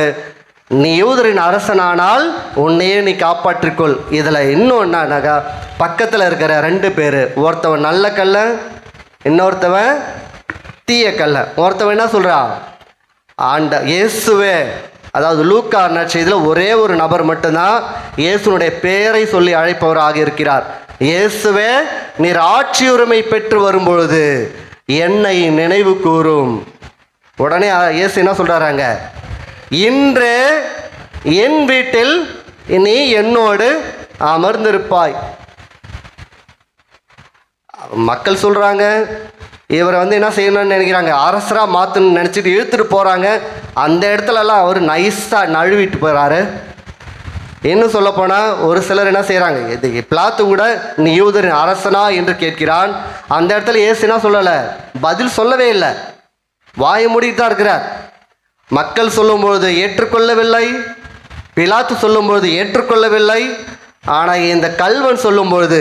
நீ யூதரின் அரசனானால் உன்னையே நீ காப்பாற்றிக்கொள். இதில் இன்னொன்னாக்கா பக்கத்தில் இருக்கிற 2 பேர், ஒருத்தவன் நல்ல கல்ல, இன்னொருத்தவன் தீய கல்ல. ஒருத்தவன் என்ன சொல்கிறான், இயேசுவே, அதாவது லூக்கா நற்செய்தியில் ஒரே ஒரு நபர் மட்டும்தான் இயேசுனுடைய பெயரை சொல்லி அழைப்பவராக இருக்கிறார். இயேசுவே, நீர் ஆட்சி உரிமை பெற்று வரும்பொழுது என்னை நினைவு கூறும். உடனே இயேசு என்ன சொல்றாங்க, இன்று என் வீட்டில் நீ என்னோடு அமர்ந்திருப்பாய். மக்கள் சொல்றாங்க, இவரை என்ன செய்யணும்னு நினைக்கிறாங்க, அரசராக மாற்றணும்னு நினச்சிட்டு இழுத்துட்டு போகிறாங்க. அந்த இடத்துலலாம் அவர் நைஸாக நழுவிட்டு போகிறாரு. இன்னும் சொல்லப்போனால் ஒரு சிலர் என்ன செய்கிறாங்க, இது பிலாத்து கூட நீ யூதரின் அரசனா என்று கேட்கிறான். அந்த இடத்துல இயேசு என்ன சொல்லலை, பதில் சொல்லவே இல்லை, வாயை மூடிட்டு தான் இருக்கிறார். மக்கள் சொல்லும்பொழுது ஏற்றுக்கொள்ளவில்லை, பிலாத்து சொல்லும்பொழுது ஏற்றுக்கொள்ளவில்லை. ஆனால் இந்த கல்வன் சொல்லும்பொழுது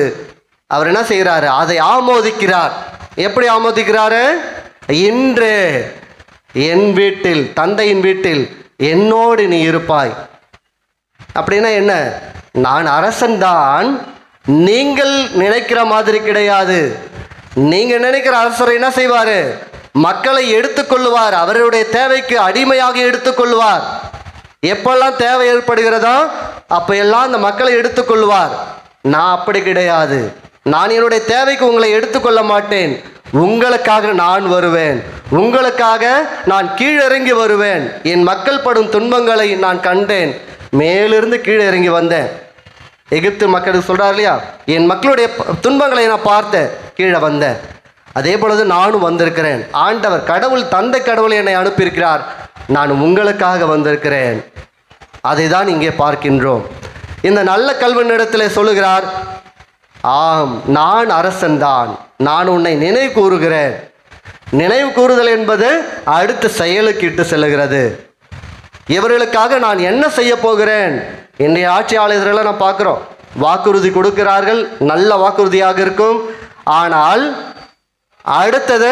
அவர் என்ன செய்கிறாரு, அதை ஆமோதிக்கிறார். எப்படி ஆமோதிக்கிறாரு, இன்று என் வீட்டில், தந்தையின் வீட்டில் என்னோடு நீ இருப்பாய். அப்படின்னா என்ன, நான் அரசன்தான், நீங்கள் நினைக்கிற மாதிரி கிடையாது. நீங்க நினைக்கிற அரசர் என்ன செய்வார், மக்களை எடுத்துக்கொள்ளுவார், அவருடைய தேவைக்கு அடிமையாக எடுத்துக்கொள்வார். எப்பெல்லாம் தேவை ஏற்படுகிறதோ அப்ப எல்லாம் அந்த மக்களை எடுத்துக்கொள்வார். நான் அப்படி கிடையாது, நான் என்னுடைய தேவைக்கு உங்களை எடுத்துக்கொள்ள மாட்டேன். உங்களுக்காக நான் வருவேன், உங்களுக்காக நான் கீழிறங்கி வருவேன். என் மக்கள் படும் துன்பங்களை நான் கண்டேன், மேலிருந்து கீழே இறங்கி வந்தேன். எகிப்து மக்களுக்கு சொல்றார் இல்லையா, என் மக்களுடைய துன்பங்களை நான் பார்த்தேன், கீழே வந்தேன். அதே பொழுது நானும் வந்திருக்கிறேன். ஆண்டவர் கடவுள், தந்தை கடவுள் என்னை அனுப்பியிருக்கிறார், நான் உங்களுக்காக வந்திருக்கிறேன். அதை தான் இங்கே பார்க்கின்றோம். இந்த நல்ல கல்வனிடத்தில் சொல்லுகிறார், ஆம், நான் அரசன்தான், நான் உன்னை நினைவு கூறுகிறேன். நினைவு கூறுதல் என்பது அடுத்த செயலுக்கு இட்டு செல்லுகிறது. இவர்களுக்காக நான் என்ன செய்ய போகிறேன். இன்றைய ஆட்சியாளர்களை நான் பார்க்குறோம், வாக்குறுதி கொடுக்கிறார்கள், நல்ல வாக்குறுதியாக இருக்கும். ஆனால் அடுத்தது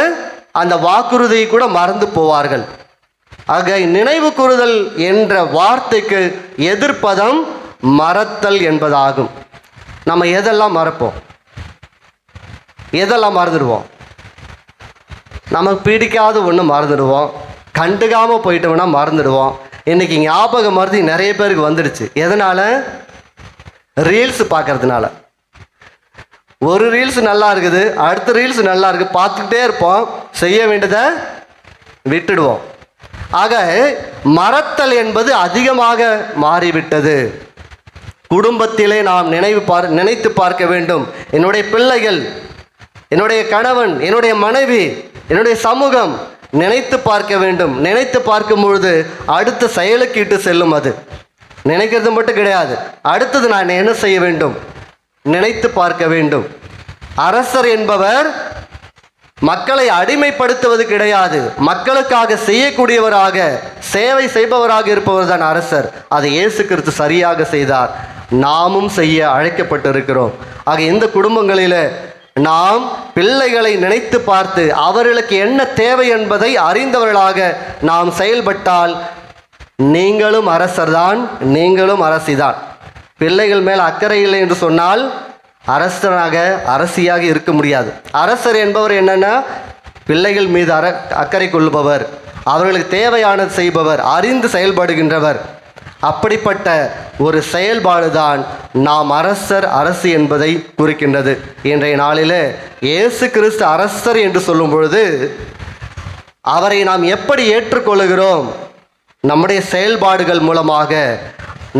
அந்த வாக்குறுதியை கூட மறந்து போவார்கள். ஆக நினைவு கூறுதல் என்ற வார்த்தைக்கு எதிர்ப்பதம் மறத்தல் என்பதாகும். நம்ம எதெல்லாம் மறப்போம், எதெல்லாம் மறந்துடுவோம், நமக்கு பிடிக்காத ஒன்று மறந்துடுவோம், கண்டுக்காமல் போயிட்டோம்னா மறந்துடுவோம். இன்றைக்கி ஞாபக மருதி நிறைய பேருக்கு வந்துடுச்சு. எதனால், ரீல்ஸ் பார்க்கறதுனால. ஒரு ரீல்ஸ் நல்லா இருக்குது, அடுத்த ரீல்ஸ் நல்லா இருக்குது, பார்த்துக்கிட்டே இருப்போம், செய்ய வேண்டியதை விட்டுடுவோம். ஆக மறத்தல் என்பது அதிகமாக மாறிவிட்டது. குடும்பத்திலே நாம் நினைத்து பார்க்க வேண்டும். என்னுடைய பிள்ளைகள், என்னுடைய கணவன், என்னுடைய மனைவி, என்னுடைய சமூகம் நினைத்து பார்க்க வேண்டும். நினைத்து பார்க்கும் பொழுது அடுத்த செயலுக்கு இட்டு செல்லும். அது நினைக்கிறது மட்டும் கிடையாது, அடுத்தது நான் என்ன செய்ய வேண்டும், நினைத்து பார்க்க வேண்டும். அரசர் என்பவர் மக்களை அடிமைப்படுத்துவது கிடையாது, மக்களுக்காக செய்யக்கூடியவராக, சேவை செய்பவராக இருப்பவர் தான் அரசர். அதை இயேசு கிறிஸ்து சரியாக செய்தார். நாமும் செய்ய அழைக்கப்பட்டிருக்கிறோம். ஆக இந்த குடும்பங்களில் நாம் பிள்ளைகளை நினைத்து பார்த்து அவர்களுக்கு என்ன தேவை என்பதை அறிந்தவர்களாக நாம் செயல்பட்டால் நீங்களும் அரசர்தான், நீங்களும் அரசிதான். பிள்ளைகள் மேல் அக்கறை இல்லை என்று சொன்னால் அரசராக, அரசியாக இருக்க முடியாது. அரசர் என்பவர் என்னன்னா, பிள்ளைகள் மீது அக்கறை கொள்பவர், அவர்களுக்கு தேவையானது செய்பவர், அறிந்து செயல்படுகின்றவர். அப்படிப்பட்ட ஒரு செயல்பாடுதான் நாம் அரசர், அரசு என்பதை குறிக்கின்றது. இன்றைய நாளிலே இயேசு கிறிஸ்து அரசர் என்று சொல்லும் பொழுது அவரை நாம் எப்படி ஏற்றுக்கொள்கிறோம், நம்முடைய செயல்பாடுகள் மூலமாக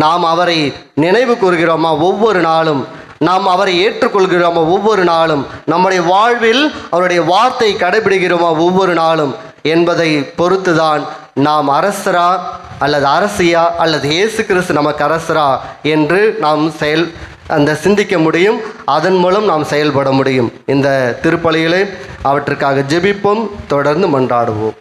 நாம் அவரை நினைவு கூறுகிறோமா ஒவ்வொரு நாளும், நாம் அவரை ஏற்றுக்கொள்கிறோமா ஒவ்வொரு நாளும், நம்முடைய வாழ்வில் அவருடைய வார்த்தை கடைபிடிக்கிறோமா ஒவ்வொரு நாளும் என்பதை பொறுத்துதான் நாம் அரசரா அல்லது அரசியா அல்லது இயேசு கிறிஸ்து நமக்கு அரசரா என்று நாம் அந்த சிந்திக்க முடியும். அதன் மூலம் நாம் செயல்பட முடியும். இந்த திருப்பலியிலே அவற்றுக்காக ஜெபிப்போம், தொடர்ந்து மன்றாடுவோம்.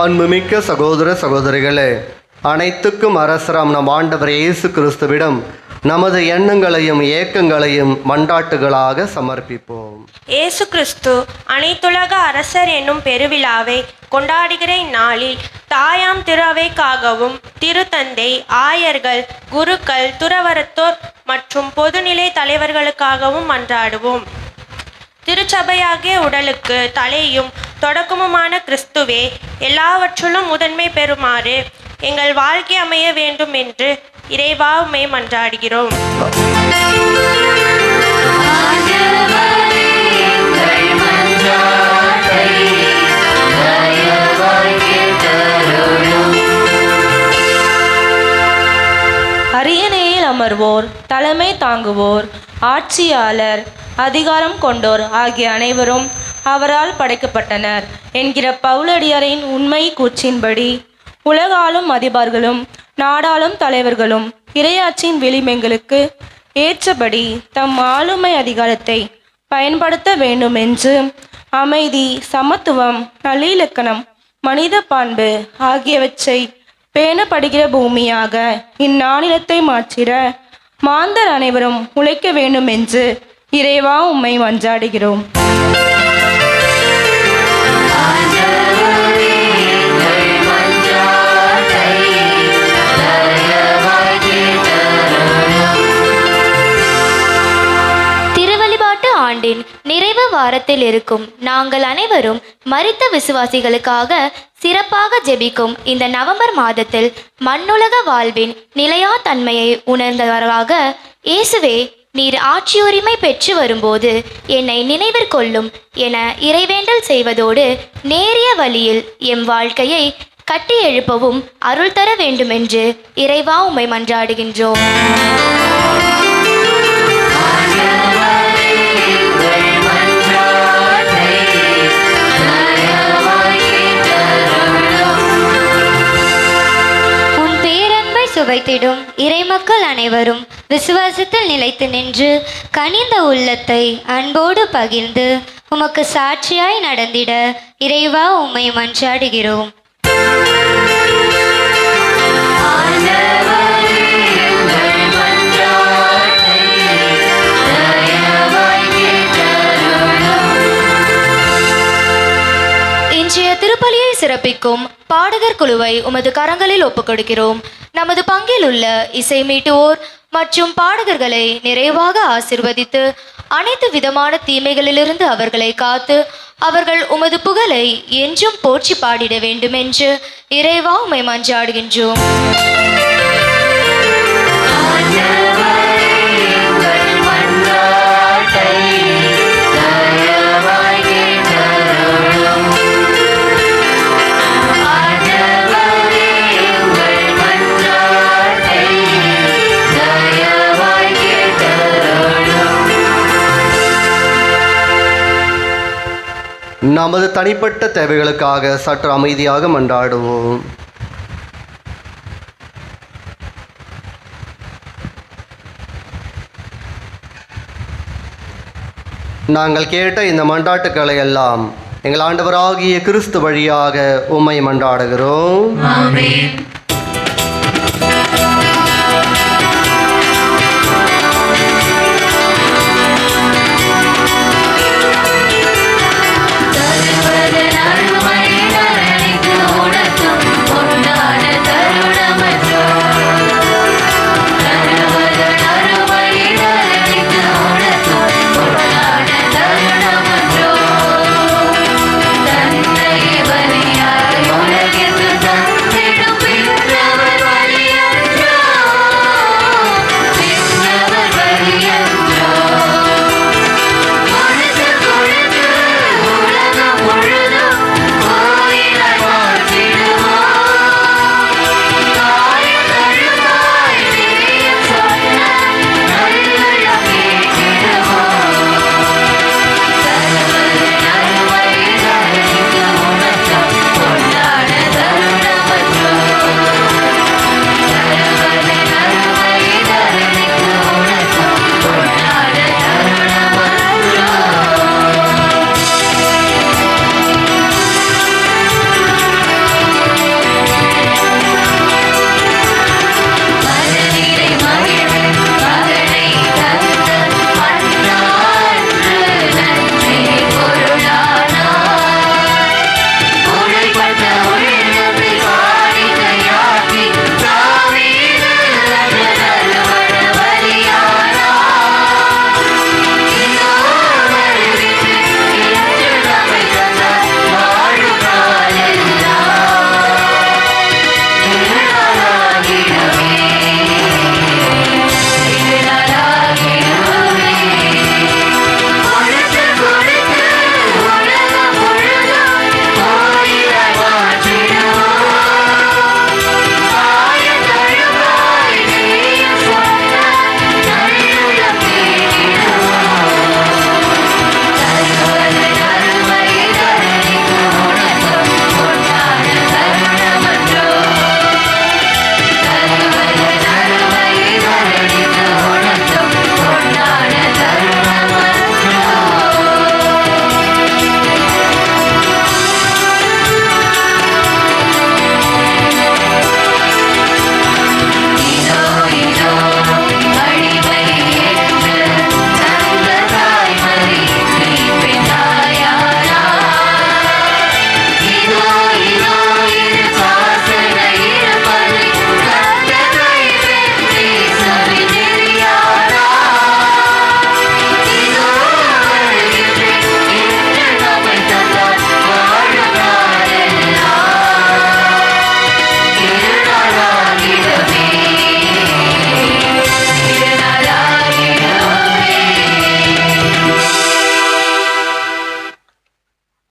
அன்புமிக்க சகோதர சகோதரிகளே, அனைத்துக்கும் அரசராம் நம் ஆண்டவர் இயேசு கிறிஸ்துவிடம் நமது எண்ணங்களையும் ஏக்கங்களையும் மன்றாட்டுகளாக சமர்ப்பிப்போம். இயேசு கிறிஸ்து அனைத்துலக அரசர் என்னும் பெருவிழாவை கொண்டாடுகிற இந்நாளில் தாயாம் திரு அவைக்காகவும் திருத்தந்தை, ஆயர்கள், குருக்கள், துறவரத்தோர் மற்றும் பொதுநிலை தலைவர்களுக்காகவும் மன்றாடுவோம். திருச்சபையாகிய உடலுக்கு தலையும் தொடக்கமுமான கிறிஸ்துவே, எல்லாவற்றிலும் முதன்மை பெறுமாறு எங்கள் வாழ்க்கை அமைய வேண்டும் என்று இறைவா உம்மை மன்றாடுகிறோம். அரியணையில் அமர்வோர், தலைமை தாங்குவோர், ஆட்சியாளர், அதிகாரம் கொண்டோர் ஆகிய அனைவரும் அவரால் படைக்கப்பட்டனர் என்கிற பவுலடியாரின் உண்மை கூற்றின்படி உலகாலும் அதிபர்களும் நாடாளும் தலைவர்களும் இறையாட்சியின் விளிம்பெங்களுக்கு ஏற்றபடி தம் ஆளுமை அதிகாரத்தை பயன்படுத்த வேண்டும் என்று அமைதி, சமத்துவம், நல்லிலக்கணம், மனித பாண்பு ஆகியவற்றை பேணப்படுகிற பூமியாக இந்நானிலத்தை மாற்றிட மாந்தர் அனைவரும் உழைக்க வேண்டும் என்று இறைவா உம்மை மன்றாடுகிறோம். திருவழிபாட்டு ஆண்டின் நிறைவு வாரத்தில் இருக்கும் நாங்கள் அனைவரும் மரித்த விசுவாசிகளுக்காக சிறப்பாக ஜெபிக்கும் இந்த நவம்பர் மாதத்தில் மண்ணுலக வாழ்வின் நிலையா தன்மையை உணர்ந்தவராக, இயேசுவே, நீர் ஆட்சியுரிமை பெற்று வரும்போது என்னை நினைவிற்கொள்ளும் என இறைவேண்டல் செய்வதோடு நேரிய வழியில் எம் வாழ்க்கையை கட்டி எழுப்பவும் அருள் தர வேண்டுமென்று இறைவா உம்மை மன்றாடுகின்றோம். சுவைத்திடும் இறைமக்கள் அனைவரும் விசுவாசத்தில் நிலைத்து நின்று கனிந்த உள்ளத்தை அன்போடு பகிர்ந்து உமக்கு சாட்சியாய் நடந்திட இறைவா உம்மை மன்றாடுகிறோம். சிறப்பிக்கும் பாடகர் குழுவை உமது கரங்களில் ஒப்புக்கொடுக்கிறோம். நமது பங்கில் உள்ள இசை மீட்டுவோர் மற்றும் பாடகர்களை நிறைவாக ஆசிர்வதித்து அனைத்து விதமான தீமைகளிலிருந்து அவர்களை காத்து அவர்கள் உமது புகழை என்றும் போற்றி பாடிட வேண்டும் என்று இறைவா உம்மை மன்றாடுகின்றோம். நமது தனிப்பட்ட தேவைகளுக்காக சற்று அமைதியாக மன்றாடுவோம். நாங்கள் கேட்ட இந்த மன்றாட்டுக்களை எல்லாம் எங்கள் ஆண்டவராகிய கிறிஸ்து வழியாக உம்மை மன்றாடுகிறோம். ஆமென்.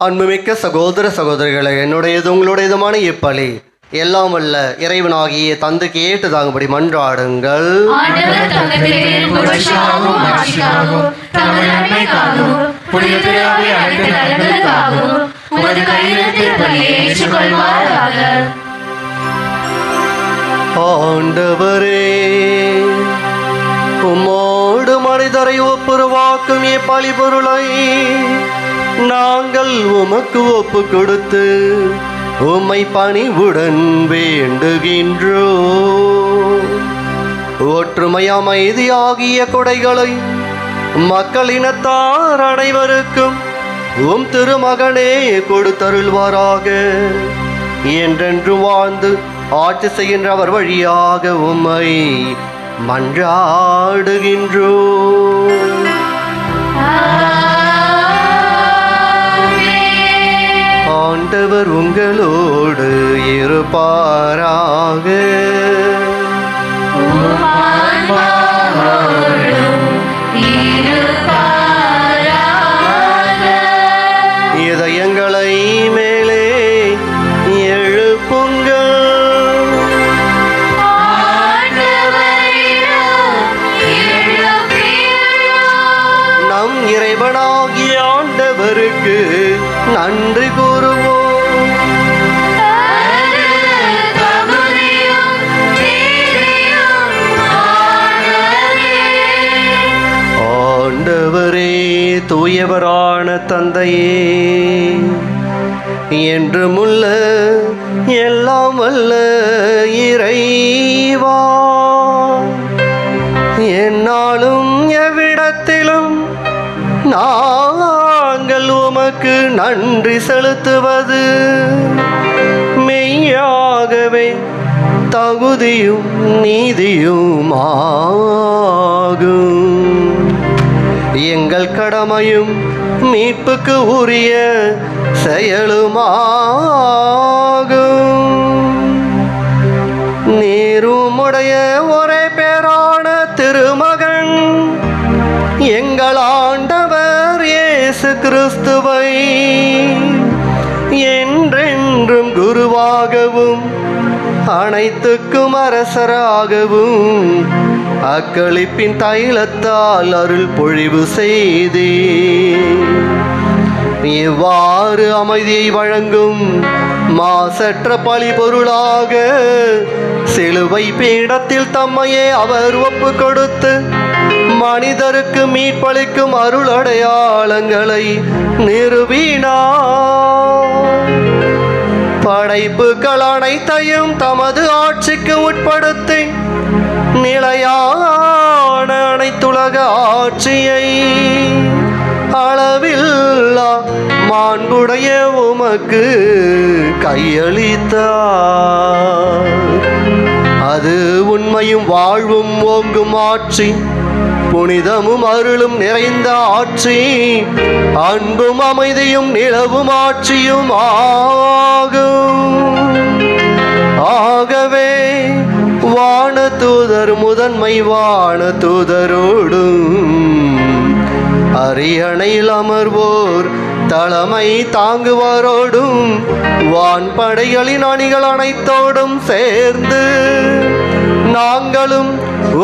அன்புமிக்க சகோதர சகோதரிகளை, என்னுடையது உங்களுடையதுமான இப்பலி எல்லாம் வல்ல இறைவனாகிய தந்தைக்கு ஏற்றுதாகும்படி மன்றாடுங்கள். ஆண்டவரே, உம்மோடு மனிதரை ஒப்புருவாக்கும் இப்பலி பொருளை நாங்கள் உமக்கு ஒப்பு கொடுத்து உம்மை பணிவுடன் வேண்டுகின்றோம். ஒற்றுமை அமைதி ஆகிய கொடைகளை மக்களினத்தார் அனைவருக்கும் உம் திருமகனே கொடுத்தருள்வாராக. என்றென்று வாழ்ந்து ஆட்சி செய்கின்றவர் வழியாக உம்மை மன்றாடுகின்றோ. ஆண்டவர் உங்களோடு இருப்பாராக. இதயங்களை மேலே எழுப்புங்கள். நம் இறைவனாகிய ஆண்டவருக்கு நன்றி கூறுவோம். ஆண்டவரே, தூயவரான தந்தையே, என்றுமுள்ள எல்லாம் வல்ல இறைவா, என்னாலும் எவ்விடத்திலும் நாங்கள் உமக்கு நன்றி செலுத்துவது மெய்யாகவே தகுதியும் நீதியும் ஆகும். எங்கள் கடமையும் மீட்புக்கு உரிய செயலுமாகும். நீருமுடைய ஒரே பேரான திருமகன் எங்கள் ஆண்டவர் இயேசு கிறிஸ்துவை என்றென்றும் குருவாகவும் அனைத்துக்கும் அரசராகவும் அக்களிப்பின் தைலத்தால் அருள் பொழிவு செய்தே இவ்வாறு அமைதியை வழங்கும் மாசற்ற பழிபொருளாக சிலுவை பீடத்தில் தம்மையே அவர் ஒப்பு கொடுத்து மனிதருக்கு மீட்பளிக்கும் அருள் அடையாளங்களை நிறுவினார். படைப்புகள் அனைத்தையும் தமது ஆட்சிக்கு உட்படுத்தி நிலையான அனைத்துலக ஆட்சியை அளவில்லா மாண்புடைய உமக்கு கையளித்தார். அது உண்மையும் வாழ்வும் ஓங்கும் ஆட்சி, புனிதமும் அருளும் நிறைந்த ஆட்சி, அன்பும் அமைதியும் நிலவும் ஆட்சியும் ஆகும். ஆகவே வான தூதர் முதன்மை வான தூதரோடும் அரியணையில் அமர்வோர் தலைமை தாங்குவாரோடும் வான்படைகளின் அணிகள் அனைத்தோடும் சேர்ந்து நாங்களும்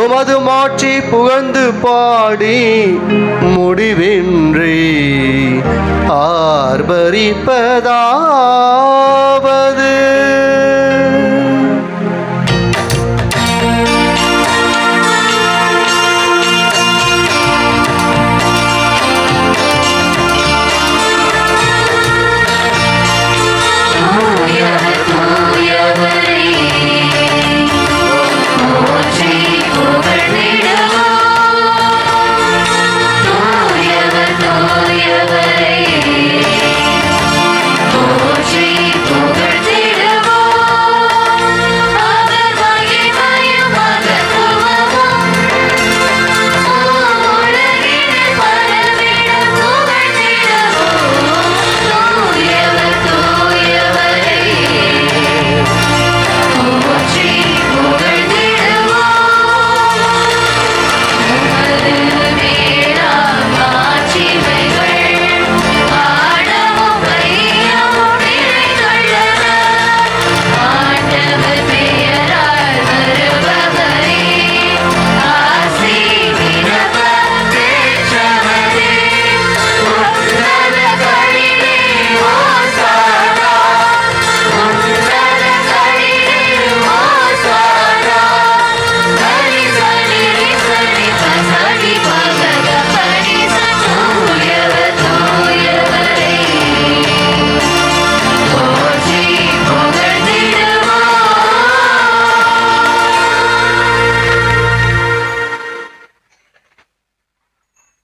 உமது மாட்சி புகழ்ந்து பாடி முடிவின்றி ஆர்ப்பரிப்பதாவது.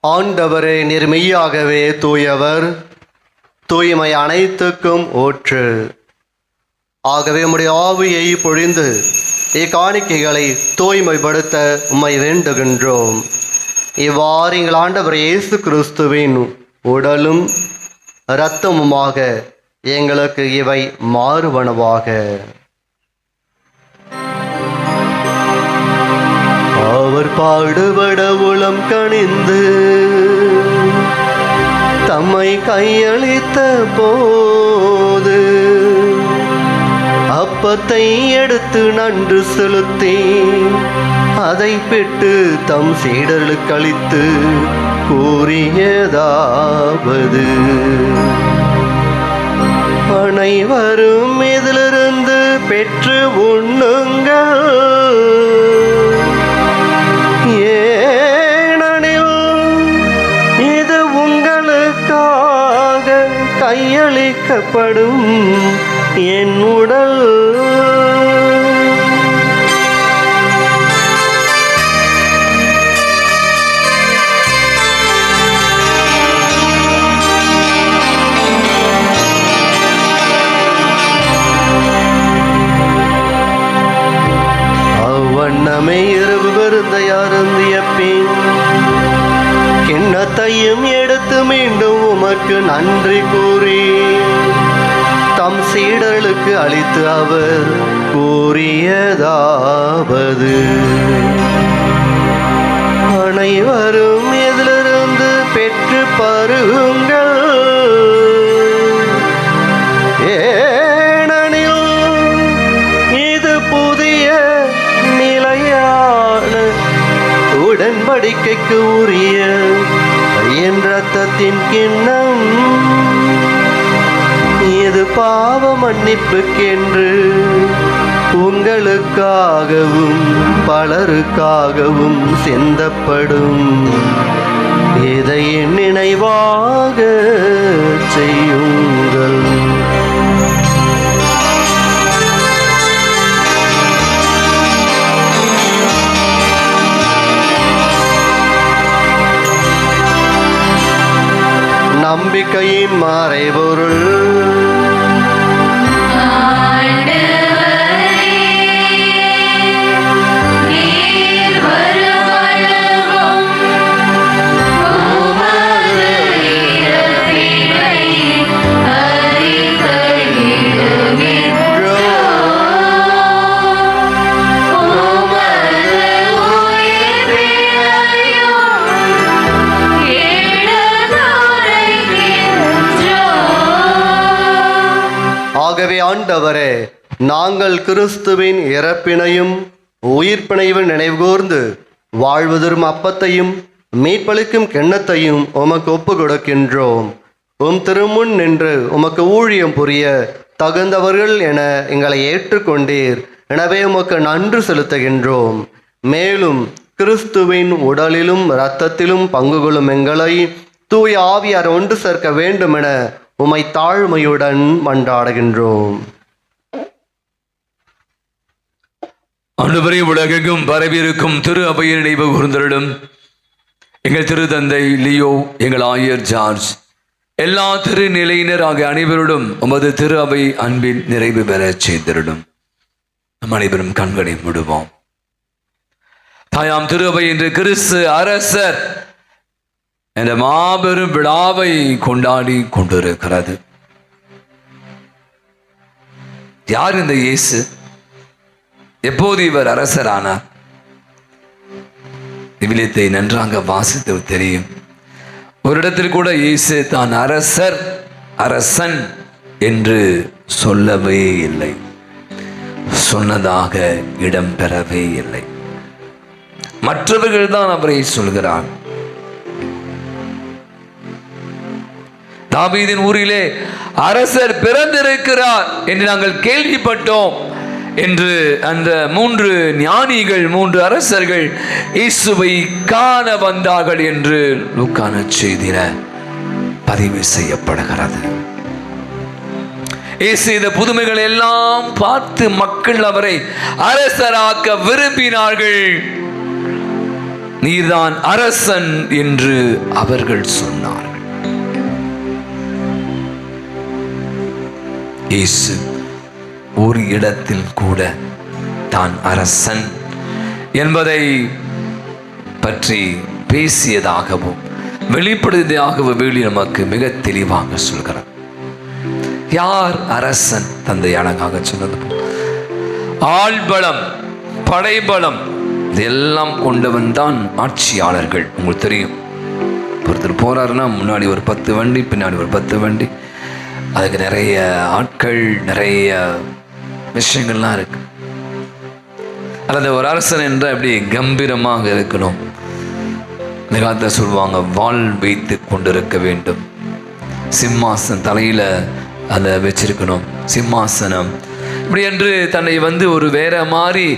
ஆண்டவரே, நீர் மெய்யாகவே தூயவர், தூய்மை அனைத்துக்கும் ஊற்று. ஆகவே உம்முடைய ஆவியை பொழிந்து இக்காணிக்கைகளை தூய்மைப்படுத்த உம்மை வேண்டுகின்றோம். இவ்வாறு எங்கள் ஆண்டவர் இயேசு கிறிஸ்துவின் உடலும் இரத்தமுமாக எங்களுக்கு இவை மாறுவனவாக. அவர் பாடுபட உளம் கனிந்து தம்மை கையளித்த போது அப்பத்தை எடுத்து நன்று செலுத்தி அதை பெற்று தம் சீடர்களுக்கு அளித்து கூறியதாவது, அனைவரும் இதிலிருந்து பெற்று உண்ணுங்கள், ஏனெனில் இது உங்களுக்காக கையளிக்கப்படும் என் உடல். அவ்வண்ணமே இரவு விருந்தை அருந்திய பின் கிண்ணத்தையும் எடுத்து மீண்டும் உமக்கு நன்றி கூறி தம் சீடர்களுக்கு அளித்து அவர் கூறியதாவது, அனைவரும் இதிலிருந்து பெற்று பருகுங்கள், ஏனெனில் இது புதிய நிலையான உடன்படிக்கைக்கு உரிய என் இரத்தத்தின் கிண்ணம். இது பாவ மன்னிப்புக்கென்று உங்களுக்காகவும் பலருக்காகவும் சிந்தப்படும். இதை என் நினைவாக செய்யுங்கள். நம்பிக்கையின் மறைபொருள் ஆகவே ஆண்டவரே, நாங்கள் கிறிஸ்துவின் இறப்பினையும் உயிர்ப்பினையும் நினைவுகூர்ந்து வாழ்வதரும் அப்பத்தையும் மீட்பளிக்கும் கிண்ணத்தையும் உமக்கு ஒப்பு கொடுக்கின்றோம். உம் திருமுன் நின்று உமக்கு ஊழியம் புரிய தகுந்தவர்கள் என எங்களை ஏற்றுக்கொண்டீர். எனவே உமக்கு நன்றி செலுத்துகின்றோம். மேலும் கிறிஸ்துவின் உடலிலும் இரத்தத்திலும் பங்கு கொள்ளும் எங்களை தூய ஆவியார் ஒன்று சேர்க்க வேண்டுமென உம்மை தாழ்மையுடன் மன்றாடுகின்றோம். ஆண்டவரே, உலகெங்கும் பரவியிருக்கும் திரு அவையை நினைவு கூர்ந்தருளும். எங்கள் திரு தந்தை லியோ, எங்கள் ஆயர் ஜார்ஜ், எல்லா திருநிலையினர் ஆகிய அனைவரோடும் உமது திரு அவை அன்பின் நிறைவு பெற செய்திருடும். நம் அனைவரும் கண்களை மூடுவோம். தாயாம் திரு அவை என்று கிறிஸ்து அரசர் என்ற மாபெரும் விழாவை கொண்டாடி கொண்டிருக்கிறது. யார் இந்த இயேசு? எப்போது இவர் அரசரானார்? விவிலியத்தை நன்றாக வாசித்து தெரியும். ஒரு இடத்தில் கூட இயேசு தான் அரசர், அரசன் என்று சொல்லவே இல்லை, சொன்னதாக இடம்பெறவே இல்லை. மற்றவர்கள் தான் அவரை சொல்கிறார். தாவீதின் ஊரிலே அரசர் பிறந்திருக்கிறார் என்று நாங்கள் கேள்விப்பட்டோம் என்று அந்த 3 ஞானிகள், 3 அரசர்கள் இயேசுவை காண வந்தார்கள் என்று லூக்கா நற்செய்தியில பதிவு செய்யப்படுகிறது. இயேசு இந்த புதுமைகள் எல்லாம் பார்த்து மக்கள் அவரை அரசராக்க விரும்பினார்கள். நீதான் அரசன் என்று அவர்கள் சொன்னார்கள். இயேசு ஒரு இடத்தில் கூட தான் அரசன் என்பதை பற்றி பேசியதாகவும் வெளிப்படுத்தியதாகவும் வேலி நமக்கு மிக தெளிவாக சொல்கிறார். யார் அரசன்? தந்தை அழகாக சொன்னது போல் ஆள்பலம், படைபலம் இதெல்லாம் கொண்டவன் தான் ஆட்சியாளர்கள். உங்களுக்கு தெரியும், ஒருத்தர் போறாருன்னா முன்னாடி ஒரு 10 வண்டி, பின்னாடி ஒரு 10 வண்டி, அதுக்கு நிறைய ஆட்கள், நிறைய விஷயங்கள்லாம் இருக்கு. அல்லது ஒரு அரசன் என்ற அப்படி கம்பீரமாக இருக்கணும். இந்த காலத்தில் சொல்லுவாங்க, வாள் வைத்து கொண்டிருக்க வேண்டும், சிம்மாசனம் தலையில அதை வச்சிருக்கணும், சிம்மாசனம் இப்படி என்று தன்னை ஒரு வேற மாதிரி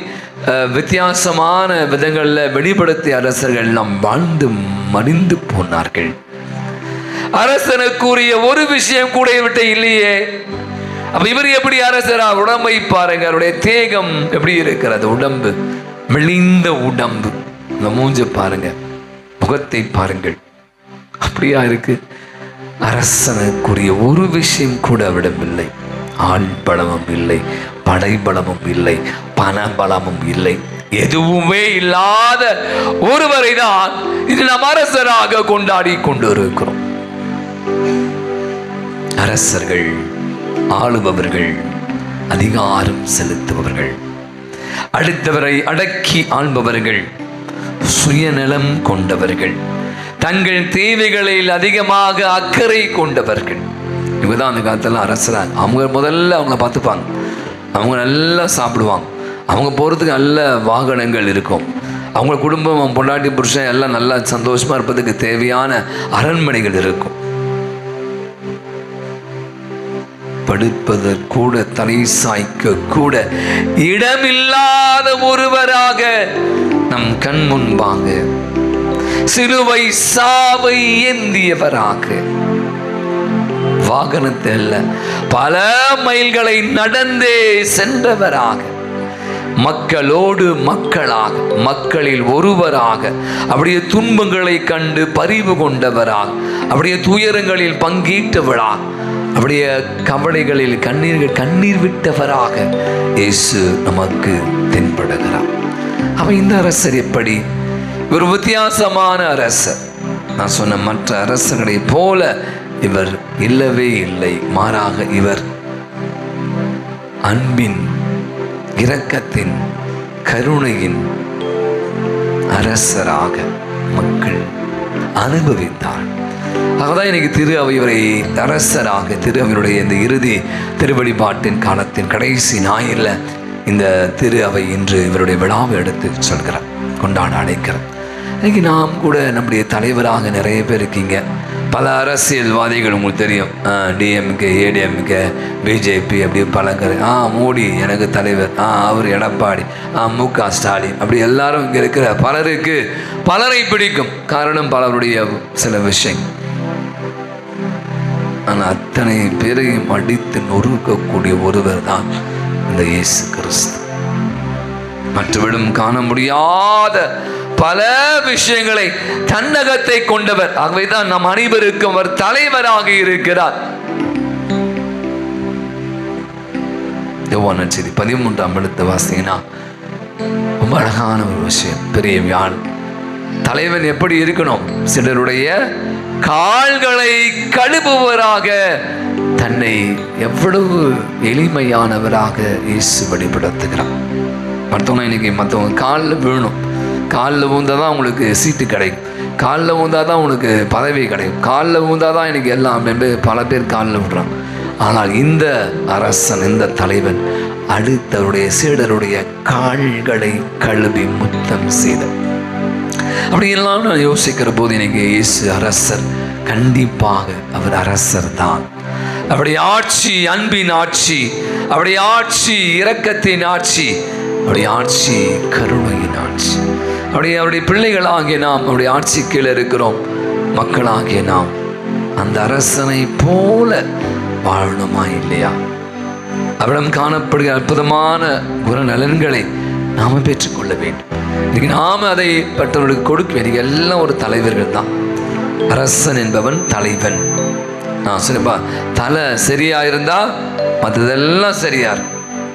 வித்தியாசமான விதங்களில் வெளிப்படுத்திய அரசர்கள் நாம் வாழ்ந்து மடிந்து போனார்கள். அரசனுக்குரிய ஒரு விஷயம் கூட விட்டு இல்லையே. அப்ப இவர் எப்படி அரசரா? உடம்பை பாருங்க, அவருடைய தேகம் எப்படி இருக்கிறது, உடம்பு மெலிந்த உடம்பு, இந்த மூஞ்ச பாருங்க, முகத்தை பாருங்கள், அப்படியா இருக்கு. அரசனுக்குரிய ஒரு விஷயம் கூட விடவில்லை. ஆள் பலமும் இல்லை, படைபலமும் இல்லை, பணபலமும் இல்லை, எதுவுமே இல்லாத ஒருவரை தான் இது நாம் அரசராக கொண்டாடி கொண்டு இருக்கிறோம். அரசர்கள், ஆளுபவர்கள், அதிகாரம் செலுத்துபவர்கள், அடுத்தவரை அடக்கி ஆள்பவர்கள், சுயநலம் கொண்டவர்கள், தங்கள் தேவைகளில் அதிகமாக அக்கறை கொண்டவர்கள். இவதான் அந்த காலத்துல அரசராக. அவங்க முதல்ல அவங்கள பார்த்துப்பாங்க, அவங்க நல்லா சாப்பிடுவாங்க, அவங்க போகிறதுக்கு நல்ல வாகனங்கள் இருக்கும், அவங்க குடும்பம், பொண்டாட்டி, புருஷன் எல்லாம் நல்லா சந்தோஷமா இருப்பதுக்கு தேவையான அரண்மனைகள் இருக்கும். படுப்பதற்கு கூட, தலை சாய்க்க கூட இடமில்லாத ஒருவராக நம் கண் முன்பாக சிலுவை சாவை ஏந்தியவராக, வாகனத்தில் பல மைல்களை நடந்தே சென்றவராக, மக்களோடு மக்களாக, மக்களில் ஒருவராக, அப்படியே துன்பங்களை கண்டு பரிவு கொண்டவராக, அப்படியே துயரங்களில் பங்கீட்டவராக, அப்படியே கவலைகளில் கண்ணீர் விட்டவராக இயேசு நமக்கு தென்படுகிறார். அவன் இந்த அரசர் எப்படி? ஒரு வித்தியாசமான அரசர். நான் சொன்ன மற்ற அரசர்களை போல இவர் இல்லவே இல்லை. மாறாக இவர் அன்பின், இரக்கத்தின், கருணையின் அரசராக மக்கள் அனுபவித்தார். ஆகதான் இன்னைக்கு திரு அவை இவரை அரசராக, திரு அவையுடைய இந்த இறுதி திருவழிபாட்டின் காலத்தின் கடைசி ஞாயிறில் இந்த திரு அவை இன்று இவருடைய விழாவை எடுத்து சொல்கிறார், கொண்டாட அழைக்கிறார். இன்னைக்கு நாம் கூட நம்முடைய தலைவராக நிறைய பேர் இருக்கீங்க. பல அரசியல்வாதிகள் உங்களுக்கு தெரியும், டிஎம்கே, ஏடிஎம்கே, பிஜேபி, அப்படி பல மோடி எனக்கு தலைவர், அவர் எடப்பாடி, முக ஸ்டாலின், அப்படி எல்லாரும் இங்கே இருக்கிற பலருக்கு பலரை பிடிக்கும். காரணம் பலருடைய சில விஷயங்கள். ஆனால் அத்தனை பேரையும் அடித்து நொறுக்கக்கூடிய ஒருவர் தான் இந்த இயேசு கிறிஸ்து. மற்றவர்களும் காண முடியாத பல விஷயங்களை தன்னகத்தை கொண்டவர். ஆகவேதான் நம் அனைவருக்கும் அவர் தலைவராக இருக்கிறார். யோவான் நற்செய்தி 13ஆம் எழுத்து வாசிங்கன்னா ரொம்ப அழகான ஒரு விஷயம். பெரிய வியாழ் தலைவன் எப்படி இருக்கணும்? சிலருடைய கால்களை கழுவுவராக, தன்னை எவ்வளவு எளிமையானவராக இயேசு வெளிப்படுத்துகிறார். மற்றவங்க காலில் விழணும், காலில் ஊந்தாதான் உங்களுக்கு சீட்டு கிடைக்கும், காலில் ஊந்தாதான் உங்களுக்கு பதவி கிடைக்கும், காலில் ஊந்தாதான் எனக்கு எல்லாம் என்று பல பேர் காலில் விடுறாங்க. ஆனால் இந்த அரசன், இந்த தலைவன் அடுத்தவருடைய சீடருடைய கால்களை கழுவி முத்தம் செய்த. அப்படியெல்லாம் நான் யோசிக்கிற போது எனக்கு இயேசு அரசர், கண்டிப்பாக அவர் அரசர் தான். அவருடைய ஆட்சி அன்பின் ஆட்சி, அவருடைய ஆட்சி இரக்கத்தின் ஆட்சி, அவருடைய ஆட்சி கருணையின் ஆட்சி. அவருடைய பிள்ளைகளாகிய நாம் அவருடைய ஆட்சி கீழே இருக்கிறோம். மக்களாகிய நாம் அந்த அரசனை போல வாழணுமா இல்லையா? அவரிடம் காணப்படுகிற அற்புதமான குணநலன்களை நாம பெற்றுக்கொள்ள வேண்டும். இன்னைக்கு நாம அதை மற்றவர்களுக்கு கொடுக்க வேண்டிய எல்லாம் ஒரு தலைவர்கள் தான். அரசன் என்பவன் தலைவன். நான் சொல்லுப்பா, தலை சரியா இருந்தா மற்றதெல்லாம் சரியா இருக்கும்.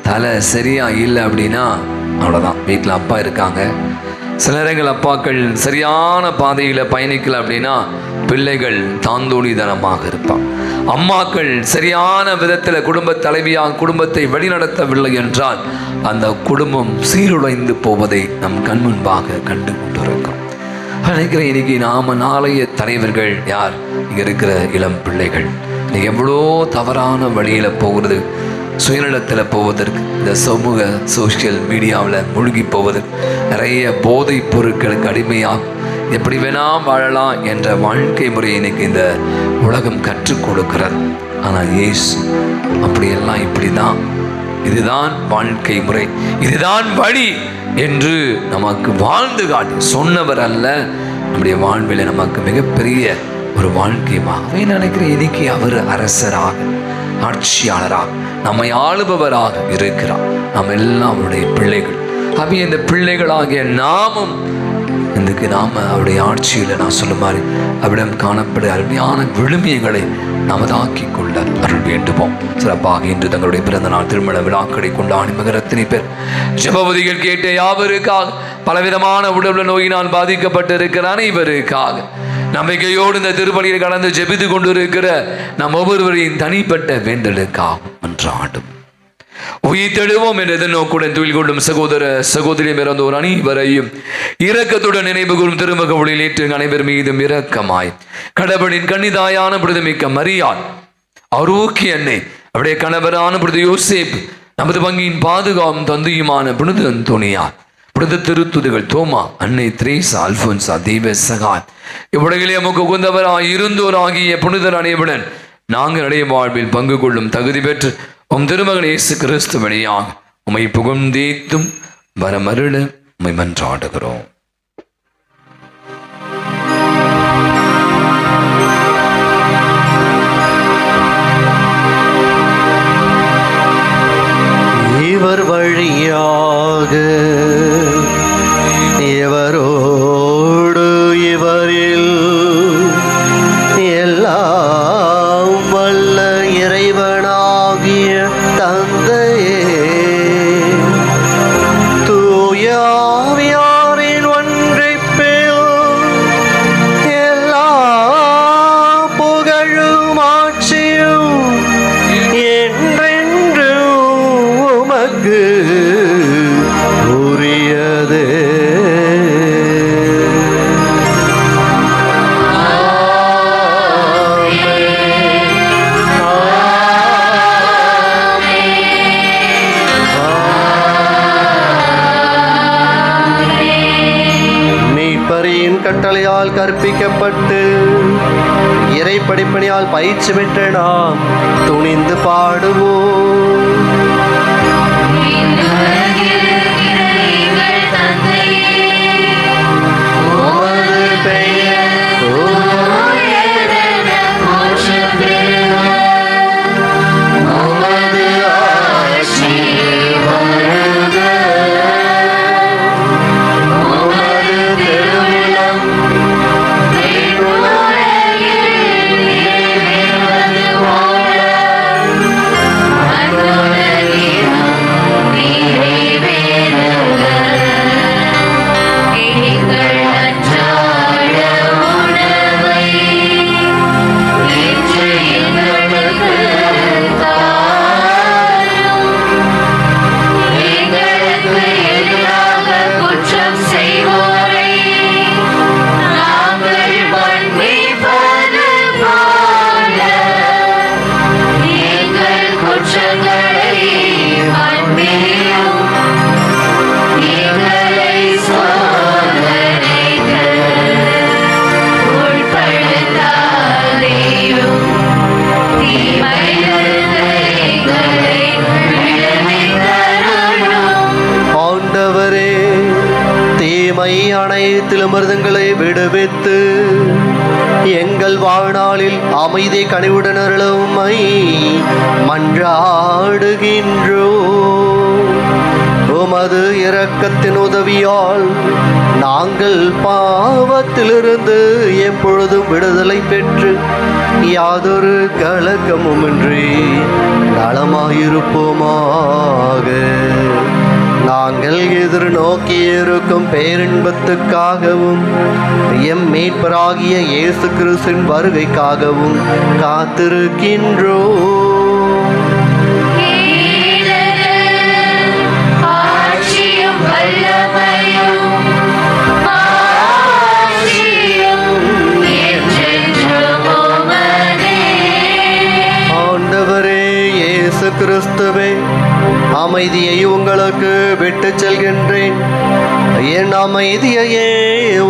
தலை சரியா இல்லை அப்படின்னா அவ்வளோதான். வீட்டில் அப்பா இருக்காங்க, சில நேரங்கள் அப்பாக்கள் சரியான பாதையில் பயணிக்கல அப்படின்னா பிள்ளைகள் தாந்தோணிதனமாக இருப்பான். அம்மாக்கள் சரியான விதத்தில் குடும்ப தலைவியாக குடும்பத்தை வழிநடத்தவில்லை என்றால் அந்த குடும்பம் சீருடைந்து போவதை நம் கண் முன்பாக கண்டு கொண்டிருக்கிறோம். நினைக்கிறேன் இன்னைக்கு நாம நாளைய தலைவர்கள் யார்? இங்கே இருக்கிற இளம் பிள்ளைகள் இன்னைக்கு எவ்வளோ தவறான வழியில் போகிறது, சுயநலத்தில் போவதற்கு, இந்த சமூக சோஷியல் மீடியாவில் மூழ்கி போவதற்கு, நிறைய போதைப் பொருட்களுக்கு அடிமையாக எப்படி வேணா வாழலாம் என்ற வாழ்க்கை முறையை இன்னைக்கு இந்த உலகம் கற்றுக் கொடுக்கிறது. ஆனால் இயேசு அப்படியெல்லாம் இப்படி தான், இதுதான் வாழ்க்கை முறை, இதுதான் வழி என்று நமக்கு வாழ்ந்து காட்டி சொன்னவர் அல்ல. நம்முடைய வாழ்வில் நமக்கு மிகப்பெரிய ஒரு வாழ்க்கையாகவே நினைக்கிறேன். இன்னைக்கு அவர் அரசராக, ஆட்சியாளராக, நம்மை ஆளுபவராக இருக்கிறார். நாம் எல்லாம் அவருடைய பிள்ளைகள். அப்படி இந்த பிள்ளைகளாகிய நாமும் இதுக்கு நாம் அவருடைய ஆட்சியில் நான் சொல்ல மாதிரி அவ்விடம் காணப்பட அருமையான விழுமியங்களை நமதாக்கி கொள்ள அருள் வேண்டுவோம். சிறப்பாக இன்று தங்களுடைய பிறந்த நாள் திருமண விழாக்களை கொண்டாடி மகரத்தினை பேர் ஜெபவதிகள் கேட்ட யாவருக்காக, பலவிதமான உடல் நோயினால் பாதிக்கப்பட்டு இருக்கிற அனைவருக்காக, நம்பிக்கையோடு இந்த திருப்பலியில் கடந்து ஜெபித்து கொண்டிருக்கிற நம் ஒவ்வொருவரையும் தனிப்பட்ட வேண்டலுக்காக மன்றாடும். உயிர்த்தெழுவோம் என்ற எதிர்நோக்குடன் தொழில் கொள்ளும் சகோதர சகோதரி பிறந்தோர் அனைவரையும் இரக்கத்துடன் நினைவு கூறும் திருமகவுளில் ஏற்று அனைவர் மீதும் இரக்கமாய் கடவுளின் கன்னிதாயான புனிதமிக்க மரியாள், ஆரோக்கிய அன்னை, அவருடைய கணவரான புனித யோசேப்பு, நமது வங்கியின் பாதுகாப்பும் தந்தையுமான புனித அந்தோனியார், புனித திருத்துதர்கள் தோமா, அன்னை திரேசா, அல்போன்சா, தெய்வ சகாய், இவ்வுலகிலே நமக்கு உகந்தவராய் இருந்தோர் ஆகிய புனிதர் அனைவருடன் நாங்கள் அடைய வாழ்வில் பங்கு கொள்ளும் தகுதி பெற்று உம் திருமகன் இயேசு கிறிஸ்து வழியாக உம்மை புகழ்ந்தேத்தும் வரமருள உம்மை மன்றாடுகிறோம். இவர் வழியாக இவரோடு இவரில் எல்லாம் வல்ல இறைவனாகிய தந்தையே, தூய ஆவியாரின் ஒன்றிப்பில் எல்லா புகழும் ஆட்சியும் என்றென்றும் உமக்கு உரியதே. கட்டளையால் கற்பிக்கப்பட்டு இறை படிப்பணியால் பயிற்சி பெற்ற நாம் துணிந்து பாடுவோம். அனைத்திலுமிருந்துங்களை விடுவித்து எங்கள் வாழ்நாளில் அமைதி கனிவுடன் அருளுமை மன்றாடுகின்றோ. உமது இரக்கத்தின் உதவியால் நாங்கள் பாவத்திலிருந்து எப்பொழுதும் விடுதலை பெற்று யாதொரு கலக்கமுமின்றி நலமாயிருப்போமாக. நாங்கள் எதிர்நோக்கி இருக்கும் பேரின்பத்துக்காகவும் எம் மீட்பராகிய இயேசு கிறிஸ்துவின் வருகைக்காகவும் காத்திருக்கின்றோம். ஆண்டவரே இயேசு கிறிஸ்துவே, அமைதியை உங்களுக்கு விட்டு செல்கின்றேன், என் அமைதியையே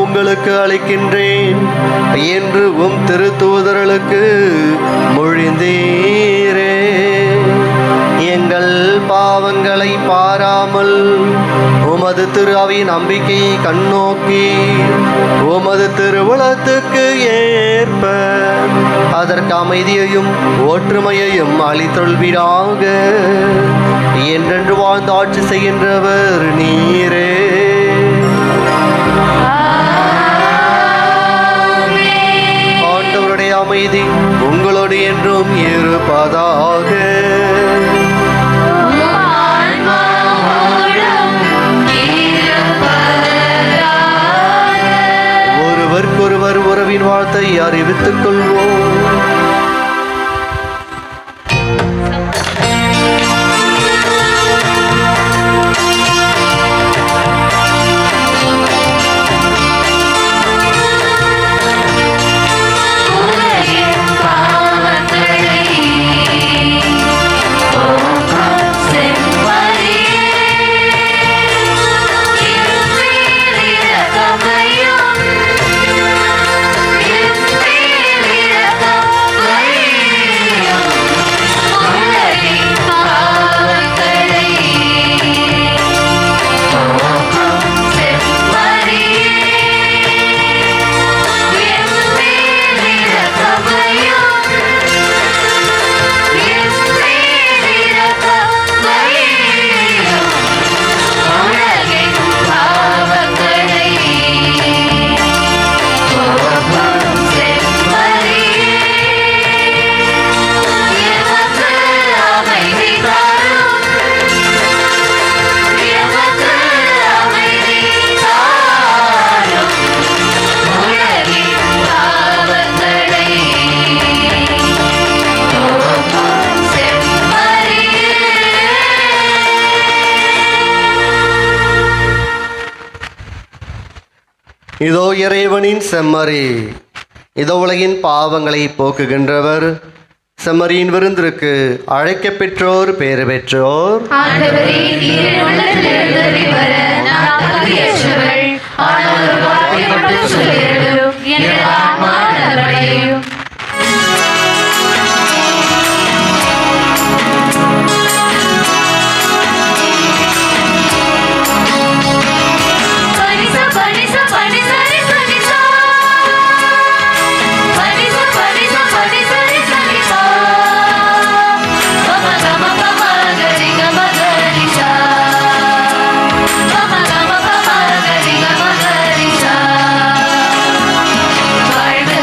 உங்களுக்கு அளிக்கின்றேன் என்று திருத்தூதர்களுக்கு மொழிந்தீரே. எங்கள் பாவங்களை பாராமல் உமது திரு அவை நம்பிக்கையை கண்ணோக்கி உமது திருவுளத்துக்கு ஏற்ப அதற்கு அமைதியையும் ஒற்றுமையையும் அளித்தொள்வீராக. என்றென்று வாழ்ந்து ஆட்சி செய்கின்றவர் நீரே. ஆண்டவருடைய அமைதி உங்களோடு என்றும் இருப்பதாக. ஒருவருக்கொருவர் உறவின் வாழ்த்தை அறிவித்துக் கொள்வோம். இதோ இறைவனின் செம்மறி, இதோ உலகின் பாவங்களை போக்குகின்றவர். செம்மறியின் விருந்திற்கு அழைக்கப் பெற்றோர் பேறு பெற்றோர். வாழ்வு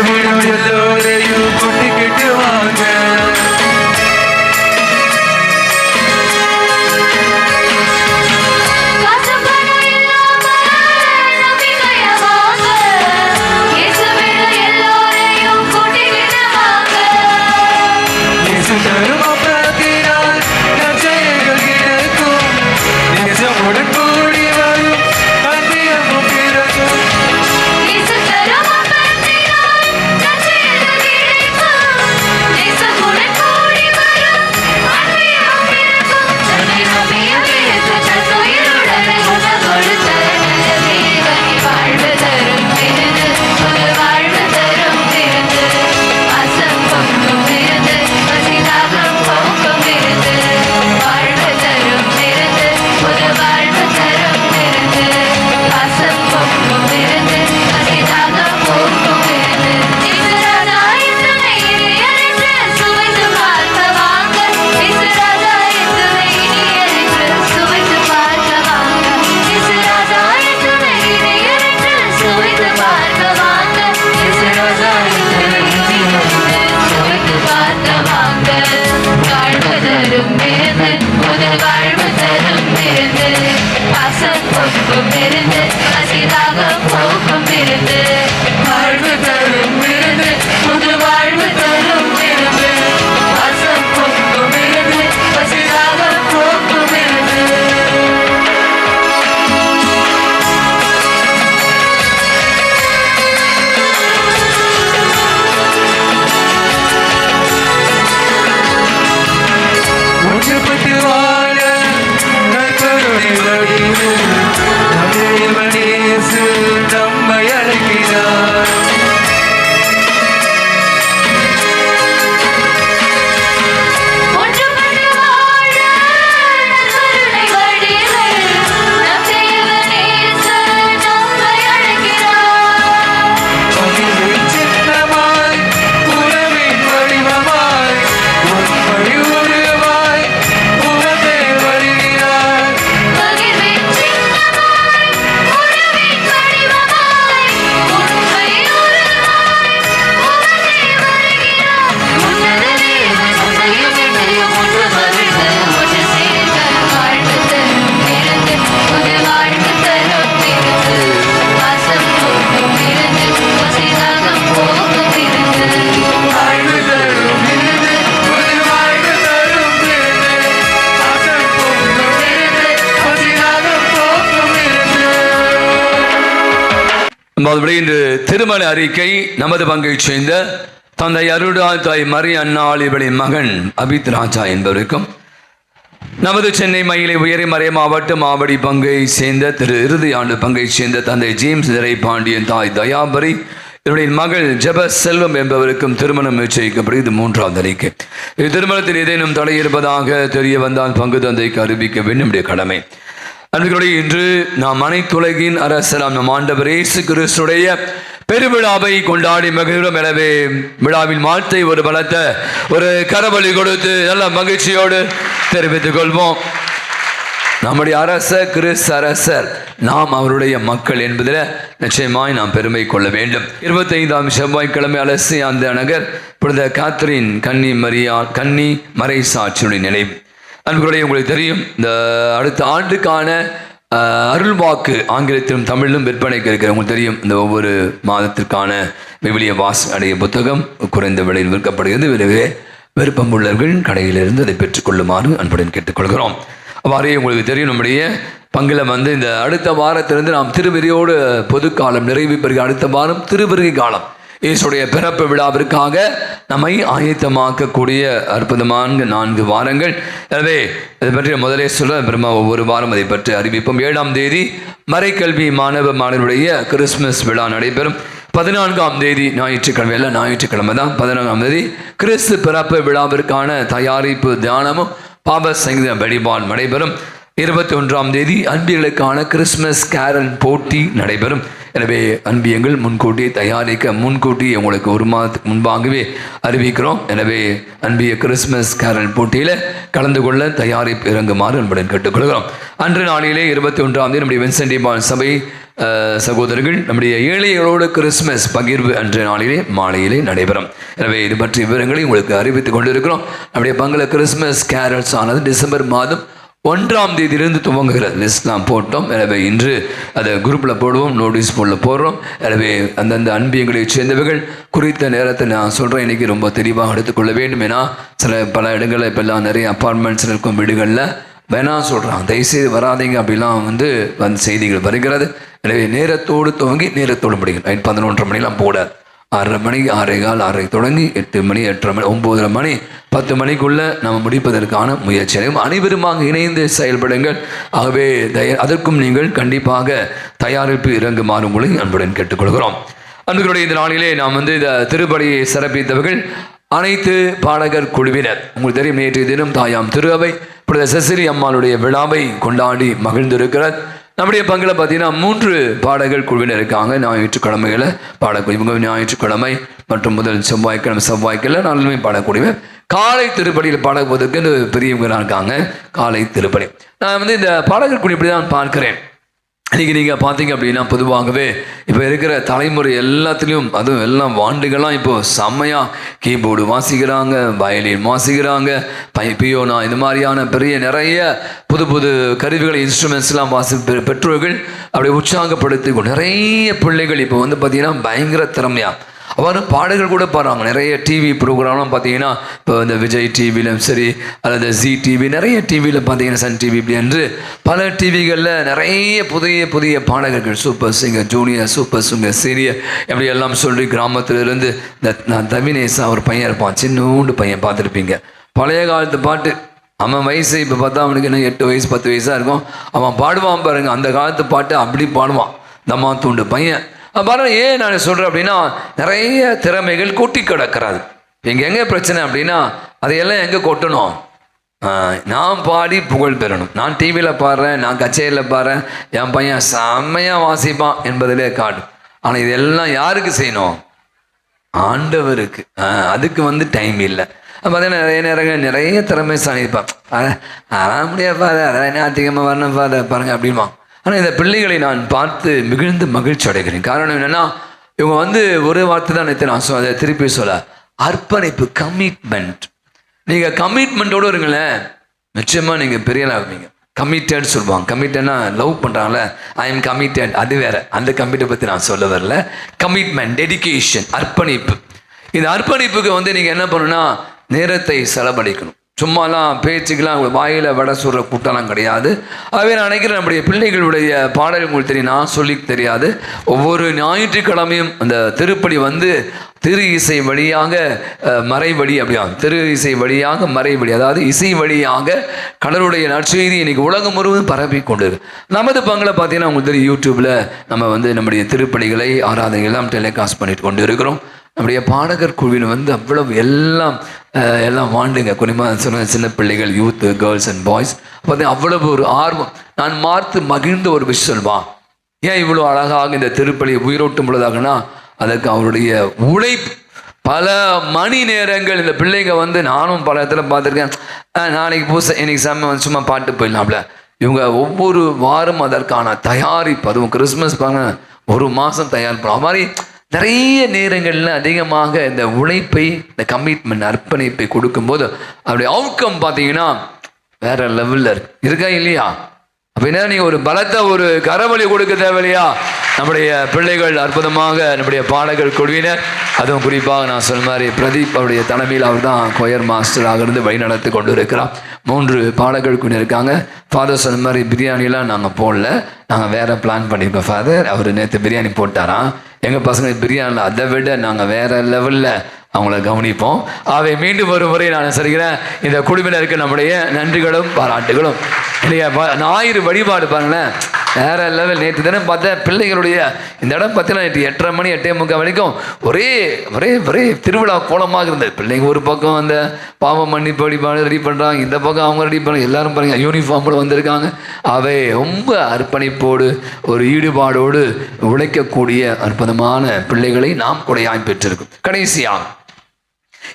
விடும் எல்லோரையும் கூட்டிக்கிட்டு வாங்க. இன்று திருமண அறிக்கை நமது பங்கை சேர்ந்த தந்தை அருள்ராஜ் தாய் மரி அன்னாள் இவளின் மகன் அபித் ராஜா என்பவருக்கும் நமது சென்னை மயிலை உயரி மறை மாவட்ட மாவடி பங்கை சேர்ந்த திரு இறுதி ஆண்டு பங்கை சேர்ந்த தந்தை ஜேம்ஸ் திரை பாண்டியன் தாய் தயாபரி இவருடைய மகள் ஜெப செல்வம் என்பவருக்கும் திருமணம் நிச்சயிக்கப்படும். இது மூன்றாவது அறிக்கை. இத்திருமணத்தில் ஏதேனும் தடை இருப்பதாக தெரிய வந்தால் பங்கு தந்தைக்கு அறிவிக்க வேண்டும் கடமை. அன்பர்களே, இன்று நாம் அனைத்துலகின் அரசராம் நம் ஆண்டவர் இயேசு கிறிஸ்துடைய பெருவிழாவை கொண்டாடி மகிழ்கிறோம். எனவே விழாவின் வாழ்த்தை ஒரு பலத்த ஒரு கரவொலி கொடுத்து நல்ல மகிழ்ச்சியோடு தெரிவித்துக் கொள்வோம். நம்முடைய அரசர் கிறிஸ்து அரசர், நாம் அவருடைய மக்கள் என்பதில் நிச்சயமாய் நாம் பெருமை கொள்ள வேண்டும். 25ஆம் செவ்வாய்க்கிழமை அலசியாந்த நகர் புனித காத்ரின் கன்னி மறை சாட்சியுடைய நினைவு. அன்புடைய உங்களுக்கு தெரியும், இந்த அடுத்த ஆண்டுக்கான அருள்வாக்கு ஆங்கிலத்திலும் தமிழிலும் விற்பனைக்கு இருக்கிற உங்களுக்கு தெரியும். இந்த ஒவ்வொரு மாதத்திற்கான விவிலிய அடைய புத்தகம் குறைந்த விலையில் விற்கப்படுகிறது. விரைவே விருப்பம் உள்ளவர்கள் கடையிலிருந்து அதை பெற்றுக்கொள்ளுமாறு அன்புடன் கேட்டுக்கொள்கிறோம். அவ்வாறே உங்களுக்கு தெரியும், நம்முடைய பங்கில் இந்த அடுத்த வாரத்திலிருந்து நாம் திருவெறியோடு பொதுக்காலம் நிறைவு பெறுகிற அடுத்த வாரம் திருவருகை காலம், இயேசுடைய பிறப்பு விழாவிற்காக நம்மை ஆயத்தமாக்கக்கூடிய அற்புதமான 4 வாரங்கள். எனவே அதை பற்றி முதலே சொல்ல பிரம்மா ஒவ்வொரு வாரம் அதை பற்றி அறிவிப்போம். 7ஆம் தேதி மறைக்கல்வி மாணவருடைய கிறிஸ்துமஸ் விழா நடைபெறும். 14ஆம் தேதி ஞாயிற்றுக்கிழமை, எல்லாம் ஞாயிற்றுக்கிழமை தான். 14ஆம் தேதி கிறிஸ்து பிறப்பு விழாவிற்கான தயாரிப்பு தியானமும் பாப சங்கீத வழிபாடு நடைபெறும். 21ஆம் தேதி அன்பியங்களுக்கான கிறிஸ்துமஸ் கேரல் போட்டி நடைபெறும். எனவே அன்பியங்கள் முன்கூட்டியே தயாரிக்க முன்கூட்டி உங்களுக்கு 1 மாதத்துக்கு முன்பாகவே அறிவிக்கிறோம். எனவே அன்பிய கிறிஸ்துமஸ் கேரல் போட்டியில் கலந்து கொள்ள தயாரிப்பு இறங்குமாறு அன்புடன் கேட்டுக்கொள்கிறோம். அன்று நாளிலே 21ஆம் தேதி நம்முடைய வின்சென்ட் பால் சபை சகோதரர்கள், நம்முடைய ஏழைகளோடு கிறிஸ்துமஸ் பகிர்வு அன்றைய நாளிலே மாலையிலே நடைபெறும். எனவே இது பற்றிய விவரங்களை உங்களுக்கு அறிவித்துக் கொண்டிருக்கிறோம். நம்முடைய பங்கள கிறிஸ்துமஸ் கேரல்ஸ் ஆனது டிசம்பர் மாதம் 1ஆம் தேதியிலிருந்து துவங்குகிறது. லிஸ்ட்லாம் போட்டோம். எனவே இன்று அதை குரூப்பில் போடுவோம், நோட்டீஸ் போர்டில் போடுறோம். எனவே அந்தந்த அன்பியங்களை சேர்ந்தவர்கள் குறித்த நேரத்தை நான் சொல்கிறேன், இன்றைக்கி ரொம்ப தெளிவாக எடுத்துக்கொள்ள வேண்டும். ஏன்னா பல இடங்களில் இப்போல்லாம் நிறைய அப்பார்ட்மெண்ட்ஸில் இருக்கும் வீடுகளில் வேணாம் சொல்கிறாங்க, தயவுசெய்து வராதிங்க அப்படிலாம் வந்து செய்திகள் வருகிறது. எனவே நேரத்தோடு துவங்கி நேரத்தோடு முடியும். 11:30 மணிலாம் போடாது. 6:30 மணி, 6:15, 6:30 தொடங்கி 8 மணி, 8:30 மணி, 9:30 மணி, 10 மணிக்குள்ளே நம்ம முடிப்பதற்கான முயற்சியும் அனைவருமாக இணைந்து செயல்படுங்கள். ஆகவே அதற்கும் நீங்கள் கண்டிப்பாக தயாரிப்பு இறங்குமாறு உங்களை அன்புடன் கேட்டுக்கொள்கிறோம். அன்புகளுடைய இந்த நாளிலே நாம் வந்து இந்த திருப்பலியை சிறப்பித்தவர்கள் அனைத்து பாடகர் குழுவினர். உங்களுக்கு தெரியும், நேற்றைய தினம் தாயாம் திரு அவை புனித செசிலி அம்மாளுடைய விழாவை கொண்டாடி மகிழ்ந்திருக்கிறார். நம்முடைய பங்கில் பார்த்தீங்கன்னா 3 பாடகர் குழுவினர் இருக்காங்க. ஞாயிற்றுக்கிழமைகளை பாடக்கூடிய ஞாயிற்றுக்கிழமை மற்றும் முதல் செவ்வாய்க்கிழமை நாளுமே பாடக்கூடியவர். காலை திருப்பலியில் பாடப்படுவதற்கு பெரியவங்களாக இருக்காங்க. காலை திருப்பலி நான் வந்து இந்த பாடகர் குழு இப்படி தான் பார்க்கிறேன். இன்றைக்கி நீங்கள் பார்த்தீங்க அப்படின்னா பொதுவாகவே இப்போ இருக்கிற தலைமுறை எல்லாத்துலேயும், அதுவும் எல்லாம் வாண்டுகள்லாம் இப்போது செம்மையாக கீபோர்டு வாசிக்கிறாங்க, வயலின் வாசிக்கிறாங்க, பியோனா, இது மாதிரியான பெரிய நிறைய புது புது கருவிகளை இன்ஸ்ட்ருமெண்ட்ஸ்லாம் பெற்றோர்கள் அப்படி உற்சாகப்படுத்தி நிறைய பிள்ளைகள் இப்போ வந்து பார்த்திங்கன்னா பயங்கர திறமையாக அவ்வாறு பாடல்கள் கூட பாடுறாங்க. நிறைய டிவி ப்ரோக்ராம்லாம் பார்த்தீங்கன்னா இப்போ இந்த விஜய் டிவியிலும் சரி, அல்லது ஜி டிவி, நிறைய டிவியில் பார்த்தீங்கன்னா சன் டிவி, இப்படி என்று பல டிவிகளில் நிறைய புதிய புதிய பாடகர்கள், super singer, junior super singer, சீரியர், எப்படி எல்லாம் சொல்லி கிராமத்திலிருந்து இந்த தவினேசா ஒரு பையன் இருப்பான், சின்னூண்டு பையன் பார்த்துருப்பீங்க. பழைய காலத்து பாட்டு, அவன் வயசு இப்போ பார்த்தா அவனுக்கு இன்னும் 8 வயசு 10 வயசாக இருக்கும். அவன் பாடுவான் பாருங்க, அந்த காலத்து பாட்டு அப்படி பாடுவான். தம்மா தூண்டு பையன் பாருங்க. ஏன் நான் சொல்கிறேன் அப்படின்னா, நிறைய திறமைகள் கொட்டி கிடக்கிறாது. எங்கே பிரச்சனை அப்படின்னா அதையெல்லாம் எங்கே கொட்டணும்? நான் பாடி புகழ் பெறணும், நான் டிவியில் பாடுறேன், நான் கச்சேரியில் பாடுறேன், என் பையன் செம்மையாக வாசிப்பான் என்பதிலே காடு. ஆனால் இதெல்லாம் யாருக்கு செய்யணும்? ஆண்டவருக்கு. அதுக்கு வந்து டைம் இல்லை. பார்த்தீங்கன்னா நிறைய நேரங்கள் நிறைய திறமை சாணிப்பான். அதான் முடியாது ஃபாதர், அதெல்லாம் என்ன அதிகமாக வரணும் ஃபாதர் பாருங்க அப்படிமா. ஆனால் இந்த பிள்ளைகளை நான் பார்த்து மிகுந்த மகிழ்ச்சி அடைகிறேன். காரணம் என்னென்னா, இவங்க வந்து ஒரு வார்த்தை தான் நினைத்து நான் அதை திருப்பி சொல்ல, அர்ப்பணிப்பு, கமிட்மெண்ட். நீங்கள் கமிட்மெண்ட்டோடு இருங்களேன், நிச்சயமாக நீங்கள் பெரிய ஆகுவீங்க. கமிட்டட் சொல்லுவாங்க. கமிட்டட்னா லவ் பண்ணுறாங்களே, ஐ எம் கமிட்டட், அது வேற. அந்த கமிட்டை பற்றி நான் சொல்ல வரல. கமிட்மெண்ட், டெடிகேஷன், அர்ப்பணிப்பு. இந்த அர்ப்பணிப்புக்கு வந்து நீங்கள் என்ன பண்ணணும்னா நேரத்தை செலவழிக்கணும். சும்மாலாம் பேச்சுக்கெல்லாம் வாயில் வடை சொல்கிற கூட்டம்லாம் கிடையாது. ஆகவே நான் நினைக்கிறேன், நம்முடைய பிள்ளைகளுடைய பாடல் உங்களுக்கு தெரியும், நான் சொல்லி தெரியாது. ஒவ்வொரு ஞாயிற்றுக்கிழமையும் அந்த திருப்பலி வந்து திரு இசை வழியாக மறைவழி, அப்படியா திரு இசை வழியாக மறைவழி, அதாவது இசை வழியாக கடவுளுடைய நற்செய்தி இன்னைக்கு உலகம் முழுவதும் பரப்பி கொண்டு இருக்கு. நமது பங்கில் பார்த்தீங்கன்னா உங்களுக்கு தெரியும், யூடியூப்பில் நம்ம வந்து நம்முடைய திருப்பலிகளை ஆராதனை எல்லாம் டெலிகாஸ்ட் பண்ணிட்டு கொண்டு இருக்கிறோம். நம்முடைய பாடகர் குழுவின் வந்து அவ்வளவு எல்லாம் வாண்டுங்க, குறிப்பாக சொன்ன சின்ன பிள்ளைகள், யூத்து, கேர்ள்ஸ் அண்ட் பாய்ஸ் பார்த்தீங்கன்னா அவ்வளவு ஒரு ஆர்வம். நான் பார்த்து மகிழ்ந்த ஒரு விஷயம் சொல்வா, ஏன் இவ்வளோ அழகாக இந்த திருப்பலியை உயிரோட்டும் பொழுதாகனா அதற்கு அவருடைய உழைப்பு. பல மணி நேரங்கள் இந்த பிள்ளைங்க வந்து, நானும் பல இடத்துல பார்த்துருக்கேன். நாளைக்கு பூசை, இன்னைக்கு செம்ம வந்து சும்மா பாட்டு போயிடலாம்ல. இவங்க ஒவ்வொரு வாரம் அதற்கான தயாரிப்பு, அதுவும் கிறிஸ்மஸ் பாருங்க 1 மாதம் தயார் பண்ணும். அது மாதிரி நிறைய நேரங்களில் அதிகமாக இந்த உழைப்பை, இந்த கமிட்மெண்ட், அர்ப்பணிப்பை கொடுக்கும்போது அப்படி அவுட்கம் பார்த்தீங்கன்னா வேற லெவலில் இருக்கா இல்லையா? அப்போ என்ன, நீங்கள் ஒரு பலத்தை ஒரு கரவழி கொடுக்க தேவையில்லையா? நம்முடைய பிள்ளைகள் அற்புதமாக நம்முடைய பாடகர் குழுவினர், அதுவும் குறிப்பாக நான் சொன்ன மாதிரி பிரதீப் அவருடைய தலைமையில் அவர் தான் கொயர் மாஸ்டராக இருந்து வழி நடத்தி கொண்டு இருக்கிறார். 3 பாடகர் குழு இருக்காங்க. ஃபாதர் சொன்ன மாதிரி பிரியாணிலாம் நாங்கள் போடல, நாங்கள் வேறு பிளான் பண்ணியிருக்கோம் ஃபாதர். அவர் நேற்று பிரியாணி போட்டாராம். எங்கள் பசங்க பிரியாணியில் அதை விட நாங்கள் வேறு லெவலில் அவங்கள கவனிப்போம். அவை மீண்டும் ஒரு முறை நான் சொல்கிறேன், இந்த குழுவினருக்கு நம்முடைய நன்றிகளும் பாராட்டுகளும். இல்லையா, ஞாயிறு வழிபாடு பாருங்களேன், வேற லெவல். நேற்று தினம் பார்த்தேன் பிள்ளைகளுடைய இந்த இடம் பார்த்தீங்கன்னா நேற்று 8:30 மணி 8:45 வரைக்கும் ஒரே ஒரே ஒரே திருவிழா கோலமாக இருந்தது. பிள்ளைங்க ஒரு பக்கம் அந்த பாவம் மன்னிப்பு வழிபாடு ரெடி பண்ணுறாங்க, இந்த பக்கம் அவங்க ரெடி பண்ணுறாங்க. எல்லாரும் பாருங்க யூனிஃபார்மோடு வந்திருக்காங்க. அவை ரொம்ப அர்ப்பணிப்போடு ஒரு ஈடுபாடோடு உழைக்கக்கூடிய அற்புதமான பிள்ளைகளை நாம் கொடையாய் பெற்றிருக்கோம். கடைசியாக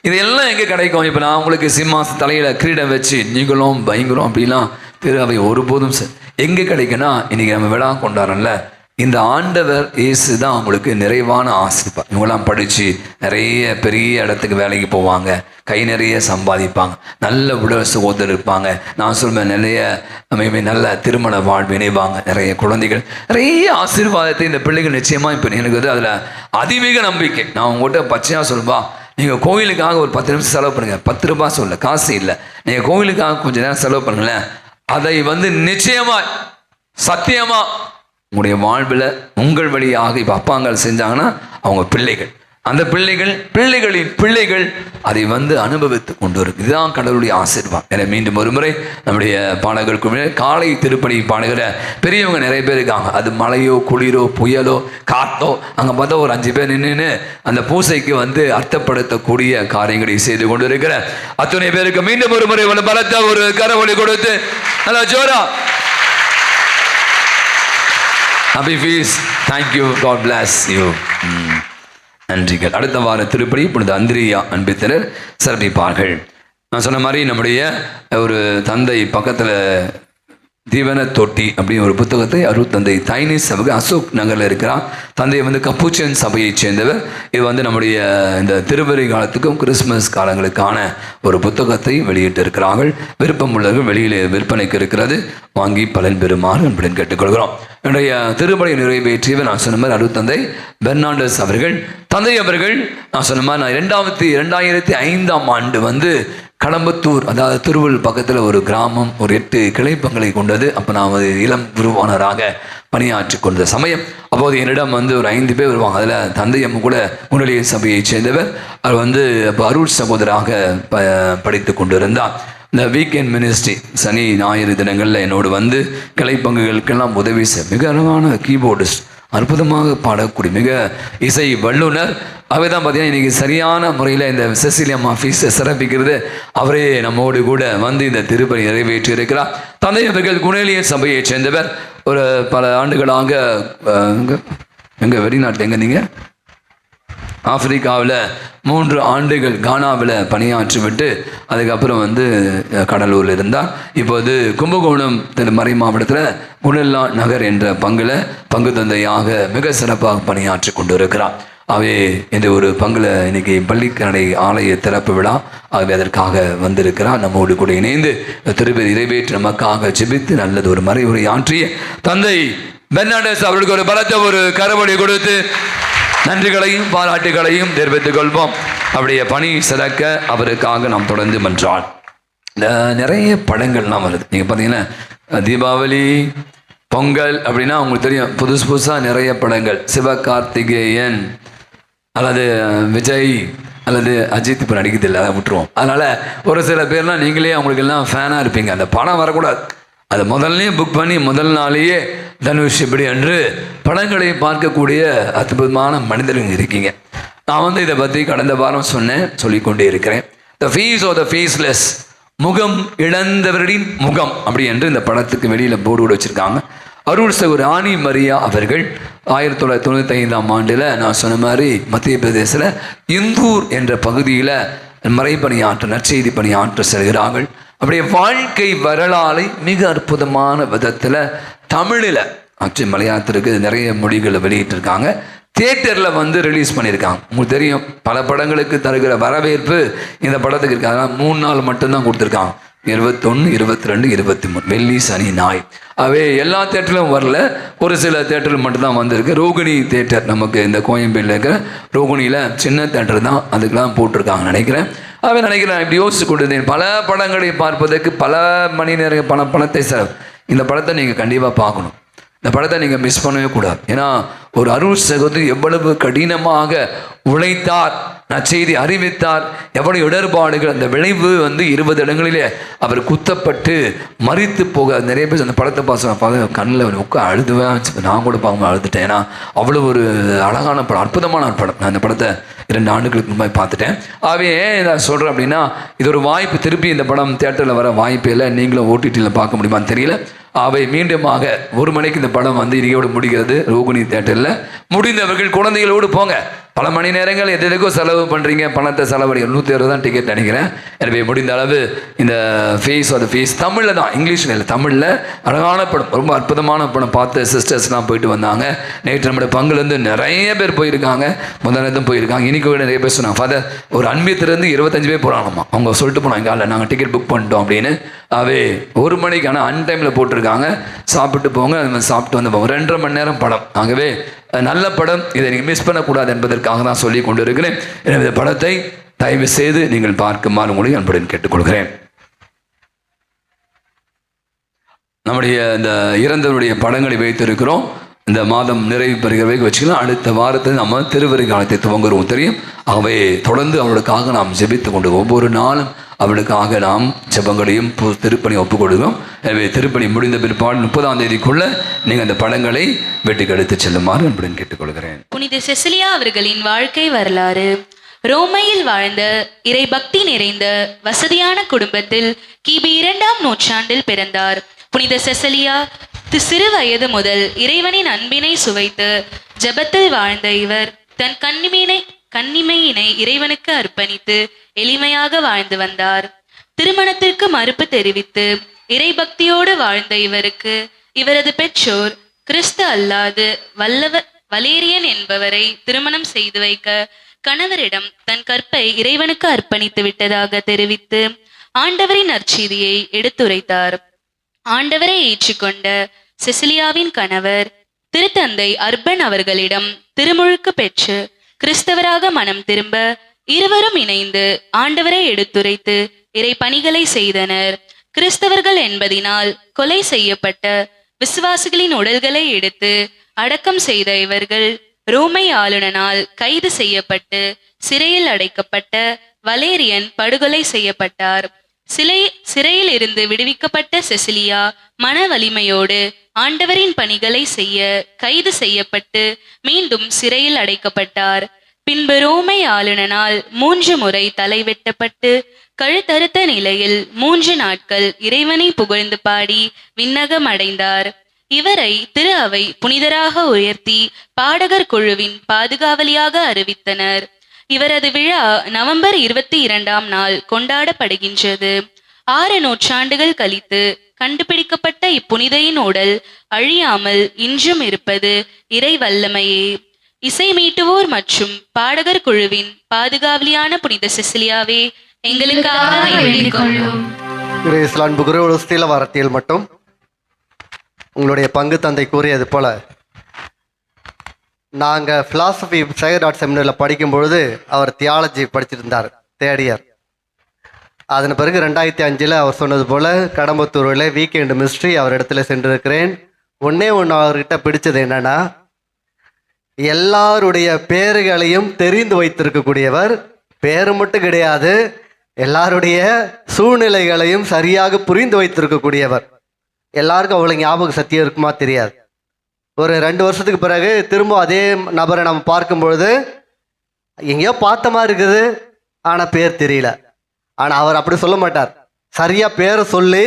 இதெல்லாம் எங்கே கிடைக்கும்? இப்போ நான் உங்களுக்கு சிம்மாச தலையில் கிரீடம் வச்சு நீங்களும் பயங்கரம் அப்படிலாம் திரு அவை ஒருபோதும் எங்கே கிடைக்குன்னா, இன்றைக்கி நம்ம விழா கொண்டாடுறோம்ல, இந்த ஆண்டவர் இயேசு தான் அவங்களுக்கு நிறைவான ஆசீர்வாதம். இவங்களாம் படித்து நிறைய பெரிய இடத்துக்கு வேலைக்கு போவாங்க, கை நிறைய சம்பாதிப்பாங்க, நல்ல உடல் சுகோதரர் இருப்பாங்க. நான் சொல்வேன், நல்ல திருமண வாழ்வு இணைவாங்க, நிறைய குழந்தைகள், நிறைய ஆசீர்வாதத்தை இந்த பிள்ளைகள் நிச்சயமாக. இப்போ எனக்கு வந்து அதில் அதிமிக நம்பிக்கை. நான் உங்கள்கிட்ட பச்சையாக சொல்லுவா, நீங்கள் கோயிலுக்காக ஒரு 10 நிமிஷம் செலவு பண்ணுங்கள். 10 ரூபாய் சொல்ல, காசு இல்லை, நீங்கள் கோயிலுக்காக கொஞ்சம் நேரம் செலவு பண்ணுங்களேன். அதை வந்து நிச்சயமாக சத்தியமாக உங்களுடைய வாழ்வில் உங்கள் வழியாக இப்போ அப்பாங்கள் செஞ்சாங்கன்னா அவங்க பிள்ளைகள், அந்த பிள்ளைகளின் பிள்ளைகள் அதை வந்து அனுபவித்து கொண்டு வரும். இதுதான் கடவுளுடைய ஆசீர்வாதம். என மீண்டும் ஒரு முறை நம்முடைய பாடகர்களுக்கு காலை திருப்பணி பாடுகிற பெரியவங்க நிறைய பேர் இருக்காங்க. அது மழையோ குளிரோ புயலோ காத்தோ அங்கே பார்த்தா ஒரு 5 பேர் நின்று அந்த பூசைக்கு வந்து அர்த்தப்படுத்தக்கூடிய காரியங்களை செய்து கொண்டு இருக்கிற அத்தனை பேருக்கு மீண்டும் ஒரு முறை பலத்த ஒரு கரவொலி கொடுத்து நல்லா ஜோரா Happy feast. Thank you. God bless you. நன்றிகள். அடுத்த வார திருப்பலி இப்பொழுது அந்திரியா அன்பித்தனர் சிறப்பிப்பார்கள். நான் சொன்ன மாதிரி நம்முடைய ஒரு தந்தை பக்கத்தில் தீவன தொட்டி அப்படின்னு ஒரு புத்தகத்தை அருட்தந்தை தைனிஸ் அவர்கள் அசோக் நகரில் இருக்கிறார். தந்தை வந்து கப்புச்சன் சபையை சேர்ந்தவர். இது வந்து நம்முடைய இந்த திருவரை காலத்துக்கும் கிறிஸ்துமஸ் காலங்களுக்கான ஒரு புத்தகத்தை வெளியிட்டு இருக்கிறார்கள். விருப்பம் உள்ளவர்கள் வெளியில் விற்பனைக்கு இருக்கிறது, வாங்கி பலன் பெறுமாறு அப்படின்னு கேட்டுக்கொள்கிறோம். என்னுடைய திருப்பலி நிறைவேற்றியவர் நான் சொன்ன மாதிரி அருட்தந்தை பெர்னாண்டஸ் அவர்கள். தந்தை அவர்கள் நான் சொன்ன மாதிரி நான் 2005ஆம் ஆண்டு வந்து கடம்பத்தூர், அதாவது திருவள் பக்கத்தில் ஒரு கிராமம், ஒரு 8 கிளைப்பங்களை கொண்டது. அப்போ நான் இளம் குருவானராக பணியாற்றி கொண்ட சமயம் அப்போது என்னிடம் வந்து ஒரு 5 பேர் வருவாங்க. அதில் தந்தையம் கூட முன்னணிய சபையை சேர்ந்தவர். அவர் வந்து இப்போ அருள் சகோதராக படித்து கொண்டு இருந்தார். இந்த வீக்கெண்ட் மினிஸ்ட்ரி சனி ஞாயிறு தினங்களில் என்னோடு வந்து கிளைப்பங்குகளுக்கெல்லாம் உதவி மிக அழகான கீபோர்டிஸ்ட், அற்புதமாக பாடக்கூடிய மிக இசை வல்லுனர். அவை தான் பார்த்தீங்கன்னா இன்றைக்கி சரியான முறையில் இந்த செசிலியம்மா ஃபீஸை சிறப்பிக்கிறது அவரே நம்மோடு கூட வந்து இந்த திருப்பலி நிறைவேற்றி இருக்கிறார். தந்தை அவர்கள் குணேலிய சபையை சேர்ந்தவர். ஒரு பல ஆண்டுகளாக எங்கள் வெளிநாட்டில் எங்கே நீங்கள் ஆப்பிரிக்காவில் 3 ஆண்டுகள் கானாவில் பணியாற்றி விட்டு அதுக்கப்புறம் வந்து கடலூரில் இருந்தார். இப்போது கும்பகோணம் மறை மாவட்டத்தில் குணெல்லா நகர் என்ற பங்கு தந்தையாக மிக சிறப்பாக பணியாற்றி கொண்டு இருக்கிறார். அவே இந்த ஒரு பங்குல இன்னைக்கு பள்ளிக்கரணை ஆலய திறப்பு விழா, ஆகவே அதற்காக வந்திருக்கிறார். நம்மோடு கூட இணைந்து திருப்பதி நிறைவேற்றி நமக்காக ஜெபித்து நல்லது ஒரு மறைவுரை ஆற்றிய தந்தை பெர்னாண்டஸ் அவர்களுக்கு ஒரு பலத்த ஒரு கரவொலி கொடுத்து நன்றிகளையும் பாராட்டுகளையும் தெரிவித்துக் கொள்வோம். அவருடைய பணி சிறக்க அவருக்காக நாம் தொடர்ந்து மன்றால். நிறைய படங்கள்லாம் வருது. நீங்கள் பார்த்தீங்கன்னா தீபாவளி பொங்கல் அப்படின்னா உங்களுக்கு தெரியும், புதுசாக நிறைய படங்கள், சிவகார்த்திகேயன் அல்லது விஜய் அல்லது அஜித் இப்போ நடிக்கிறதில்லை, அதை விட்டுருவோம். அதனால் ஒரு சில பேர்லாம் நீங்களே அவங்களுக்கு எல்லாம் ஃபேனாக இருப்பீங்க. அந்த படம் வரக்கூடாது, அதை முதல்லையே புக் பண்ணி முதல் நாளையே தனுஷ் இப்படி என்று படங்களை பார்க்கக்கூடிய அற்புதமான மனிதர்கள் இருக்கீங்க. நான் வந்து இதை பற்றி கடந்த வாரம் சொல்லிக்கொண்டே இருக்கிறேன். த ஃபீஸ் ஆஃப் த ஃபீஸ்லெஸ், முகம் இழந்தவரின் முகம் அப்படி என்று இந்த படத்துக்கு வெளியில் போர்டு கூட வச்சுருக்காங்க. அருள் சகோதரி ஆனி மரியா அவர்கள் 1995ஆம் ஆண்டில் நான் சொன்ன மாதிரி மத்திய பிரதேசத்தில் இந்தூர் என்ற பகுதியில் மறைப்பணியாற்ற நற்செய்தி பணியாற்ற செல்கிறார்கள். அப்படியே வாழ்க்கை வரலாறை மிக அற்புதமான விதத்தில் தமிழில், ஆக்சுவலி மலையாளத்திற்கு நிறைய மொழிகளை வெளியிட்டிருக்காங்க. தியேட்டரில் வந்து ரிலீஸ் பண்ணியிருக்காங்க. உங்களுக்கு தெரியும், பல படங்களுக்கு தருகிற வரவேற்பு இந்த படத்துக்கு இருக்காங்க. 3 நாள் மட்டும்தான் கொடுத்துருக்காங்க. 21, 22, 23 வெள்ளி சனி ஞாயிறு. அவே எல்லா தேட்டரிலும் வரல, ஒரு சில தேட்டரில் மட்டும்தான் வந்திருக்கு. ரோகிணி தேட்டர் நமக்கு இந்த கோயம்பேடில் இருக்கிற ரோகிணியில் சின்ன தேட்டர் தான், அதுக்கெல்லாம் போட்டிருக்காங்க நினைக்கிறேன். நினைக்கிறேன் இப்படி யோசிச்சு கொண்டிருந்தேன். பல படங்களை பார்ப்பதற்கு பல மணி நேரம் பணத்தை செலவு. இந்த படத்தை நீங்கள் கண்டிப்பாக பார்க்கணும். இந்த படத்தை நீங்கள் மிஸ் பண்ணவே கூடாது. ஏன்னா ஒரு அருள் சகோதரி எவ்வளவு கடினமாக உழைத்தார், நற்செய்தி அறிவித்தார், எவ்வளவு இடர்பாடுகள், அந்த விளைவு வந்து 20 இடங்களிலே அவர் குத்தப்பட்டு மறித்து போக நிறைய பேர் அந்த படத்தை பார்த்து கண்ணில் உட்காந்து அழுதுவேன். நான் கூட பார்க்க அழுதுட்டேன். ஏன்னா அவ்வளோ ஒரு அழகான படம், அற்புதமான படம். நான் இந்த படத்தை 2 ஆண்டுகளுக்கு முன்னாடி பார்த்துட்டேன். ஆகவே நான் சொல்கிறேன் அப்படின்னா இது ஒரு வாய்ப்பு. திருப்பி இந்த படம் தியேட்டரில் வர வாய்ப்பு இல்லை. நீங்களும் OTTயில் பார்க்க முடியுமான்னு தெரியல. அவை மீண்டுமாக 1 மணிக்கு இந்த படம் வந்து இன்றையோடு முடிகிறது ரோகிணி தியேட்டரில். முடிந்தவர்கள் குழந்தைகளோடு போங்க. பல மணி நேரங்கள் எதுக்கும் செலவு பண்ணுறீங்க, பணத்தை செலவழிங்க. 160 தான் டிக்கெட் நினைக்கிறேன். எனவே முடிந்த அளவு இந்த ஃபீஸ் தமிழில் தான், இங்கிலீஷில் இல்லை, தமிழில் அழகான படம், ரொம்ப அற்புதமான படம். பார்த்து சிஸ்டர்ஸ்லாம் போயிட்டு வந்தாங்க. நேற்று நம்முடைய பங்குலேருந்து நிறைய பேர் போயிருக்காங்க, முதலிடம் போயிருக்காங்க. இன்றைக்கி கூட நிறைய பேர் சொன்னாங்க, ஃபாதர் ஒரு அன்பியத்திலேருந்து 25 பேர் போகிறாங்கம்மா. அவங்க சொல்லிட்டு போனாங்க, இங்கே நாங்கள் டிக்கெட் புக் பண்ணிட்டோம் அப்படின்னு. அவே 1 மணிக்கு ஆனால் அன்டைமில் போட்டிருக்காங்க. சாப்பிட்டு போங்க, அது மாதிரி சாப்பிட்டு வந்து போங்க. 2.5 மணி நேரம் படம். ஆகவே நல்ல படம், இதை நீங்கள் மிஸ் பண்ணக்கூடாது என்பதற்காக தான் சொல்லி கொண்டு இருக்கிறேன். எனவே இந்த படத்தை தயவு செய்து நீங்கள் பார்க்குமாறு உங்களை அன்புடன் கேட்டுக்கொள்கிறேன். நம்முடைய இந்த இறந்தவருடைய படங்களை வைத்திருக்கிறோம். இந்த மாதம் நிறைவு பெறுகிறவை வச்சுக்கலாம். அடுத்த வாரத்தில் நம்ம திருவரை காலத்தை துவங்குறோம் தெரியும். ஆகவே தொடர்ந்து அவளுக்காக நாம் ஜெபித்து கொண்டு ஒவ்வொரு நாளும் அவளுக்காக நாம் ஜெபங்களையும் திருப்பணி ஒப்புக் கொடுக்கிறோம். எனவே திருப்பணி முடிந்த பிற்பாடு 30ஆம் தேதிக்குள்ள நீங்கள் அந்த படங்களை வீட்டுக்கு எடுத்து செல்லுமாறு அன்புடன் கேட்டுக்கொள்கிறேன். புனித செசிலியா அவர்களின் வாழ்க்கை வரலாறு. ரோமையில் வாழ்ந்த இறை பக்தி நிறைந்த வசதியான குடும்பத்தில் கிபி 2ஆம் நூற்றாண்டில் பிறந்தார். புனித செசிலியா சிறு வயது முதல் இறைவனின் அன்பினை சுவைத்து ஜெபத்தில் வாழ்ந்த இவர் தன் கன்னிமையினை இறைவனுக்கு அர்ப்பணித்து எளிமையாக வாழ்ந்து வந்தார். திருமணத்திற்கு மறுப்பு தெரிவித்து இறைபக்தியோடு வாழ்ந்த இவருக்கு இவரது பெற்றோர் கிறிஸ்து அல்லாது வலேரியன் என்பவரை திருமணம் செய்து வைக்க கணவரிடம் தன் கற்பை இறைவனுக்கு அர்ப்பணித்து விட்டதாக தெரிவித்து ஆண்டவரின் நற்செய்தியை எடுத்துரைத்தார். ஆண்டவரை ஏற்றுக்கொண்ட செசிலியாவின் கணவர் திருத்தந்தை அர்பன் அவர்களிடம் திருமுழுக்கு பெற்று கிறிஸ்தவராக மனம் திரும்ப இருவரும் இணைந்து ஆண்டவரை எடுத்துரைத்து இறை பணிகளை செய்தனர். கிறிஸ்தவர்கள் என்பதினால் கொலை செய்யப்பட்ட விசுவாசிகளின் உடல்களை எடுத்து அடக்கம் செய்த இவர்கள் ரோமை ஆளுநனால் கைது செய்யப்பட்டு சிறையில் அடைக்கப்பட்ட வலேரியன் படுகொலை செய்யப்பட்டார். சிறையில் இருந்து விடுவிக்கப்பட்ட செசிலியா மன வலிமையோடு ஆண்டவரின் பணிகளை செய்ய கைது செய்யப்பட்டு மீண்டும் சிறையில் அடைக்கப்பட்டார். பின்பு ரோமை ஆளுநனால் 3 முறை தலை வெட்டப்பட்டு கழுத்தறுத்த நிலையில் 3 நாட்கள் இறைவனை புகழ்ந்து பாடி விண்ணகம் அடைந்தார். இவரை திரு அவை புனிதராக உயர்த்தி பாடகர் குழுவின் பாதுகாவலியாக அறிவித்தனர். இவரது விழா நவம்பர் 22ஆம் நாள் கொண்டாடப்படுகின்றது. 6 நூற்றாண்டுகள் கழித்து கண்டுபிடிக்கப்பட்ட இப்புனிதையின் உடல் அழியாமல் இன்றும் இருப்பது இறை வல்லமையே. இசை மீட்டுவோர் மற்றும் பாடகர் குழுவின் பாதுகாவலியான புனித செசிலியாவே எங்களுக்காக வேண்டிக் கொள்ளும். ஸ்தில வாரத்தில் மட்டும் உங்களுடைய பங்கு தந்தை கூறியது போல நாங்கள் ஃபிலாசபி சேகர் ஆர்ட் செமினரில் படிக்கும் பொழுது அவர் தியாலஜி படிச்சிருந்தார், தேர்ட் இயர். அதன் பிறகு 2005 அவர் சொன்னது போல் கடம்பத்தூரில் வீக்கெண்டு மிஸ்ட்ரி அவர் இடத்துல சென்றிருக்கிறேன். ஒன்று அவர்கிட்ட பிடிச்சது என்னன்னா, எல்லாருடைய பேர்களையும் தெரிந்து வைத்திருக்கக்கூடியவர். பேரு மட்டும் கிடையாது, எல்லாருடைய சூழ்நிலைகளையும் சரியாக புரிந்து வைத்திருக்கக்கூடியவர். எல்லாருக்கும் அவ்வளோ ஞாபக சக்தியாக இருக்குமா தெரியாது. ஒரு 2 வருஷத்துக்கு பிறகு திரும்ப அதே நபரை நம்ம பார்க்கும் பொழுது எங்கேயோ பார்த்த மாதிரி இருக்குது, ஆனால் பேர் தெரியல. ஆனால் அவர் அப்படி சொல்ல மாட்டார். சரியாக பேரை சொல்லி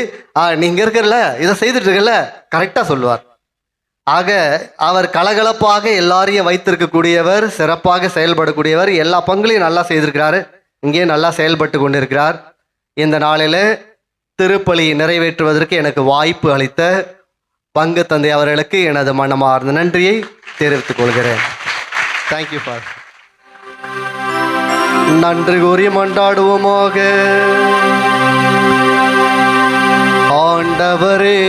நீங்கள் இருக்கிறல, இதை செய்துட்டு இருக்கல, கரெக்டாக சொல்லுவார். ஆக அவர் கலகலப்பாக எல்லாரையும் வைத்திருக்கக்கூடியவர், சிறப்பாக செயல்படக்கூடியவர். எல்லா பங்குலையும் நல்லா செய்திருக்கிறாரு, இங்கேயும் நல்லா செயல்பட்டு கொண்டிருக்கிறார். இந்த நாளில் திருப்பலி நிறைவேற்றுவதற்கு எனக்கு வாய்ப்பு அளித்த பங்கு தந்தை அவர்களுக்கு எனது மனமார்ந்த நன்றியை தெரிவித்துக் கொள்கிறேன். Thank you for. நன்றி கூறி மன்றாடுவோமாக. ஆண்டவரே,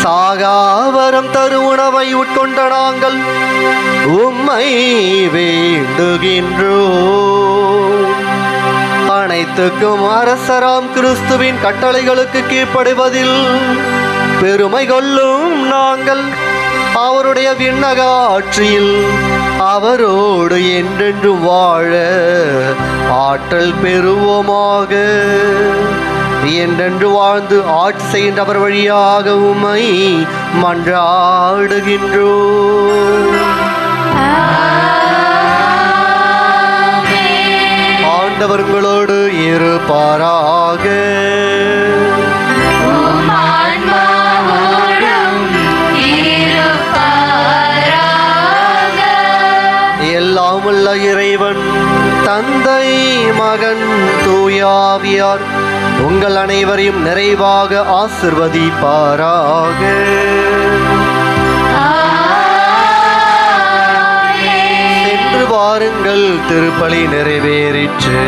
சாகாவரம் தரு உணவை உட்கொண்ட நாங்கள் உம்மை வேண்டுகின்றோம். அனைத்துக்கும் அரசராம் கிறிஸ்துவின் கட்டளைகளுக்கு கீழ்ப்படிவதில் பெருமை கொள்ளும் நாங்கள் அவருடைய விண்ணக ஆட்சியில் அவரோடு என்றென்று வாழ ஆற்றல் பெறுவோமாக. என்றென்று வாழ்ந்து ஆட்சி செய்கின்றவர் வழியாக உம்மை மன்றாடுகின்றோம். ஆண்டவர்களோடு இருப்பாராக. எல்லாம் எல்லாமுள்ள இறைவன் தந்தை மகன் தூயாவியார் உங்கள் அனைவரையும் நிறைவாக ஆசிர்வதிப்பாராக. சென்று வாருங்கள், திருப்பலி நிறைவேறிற்று.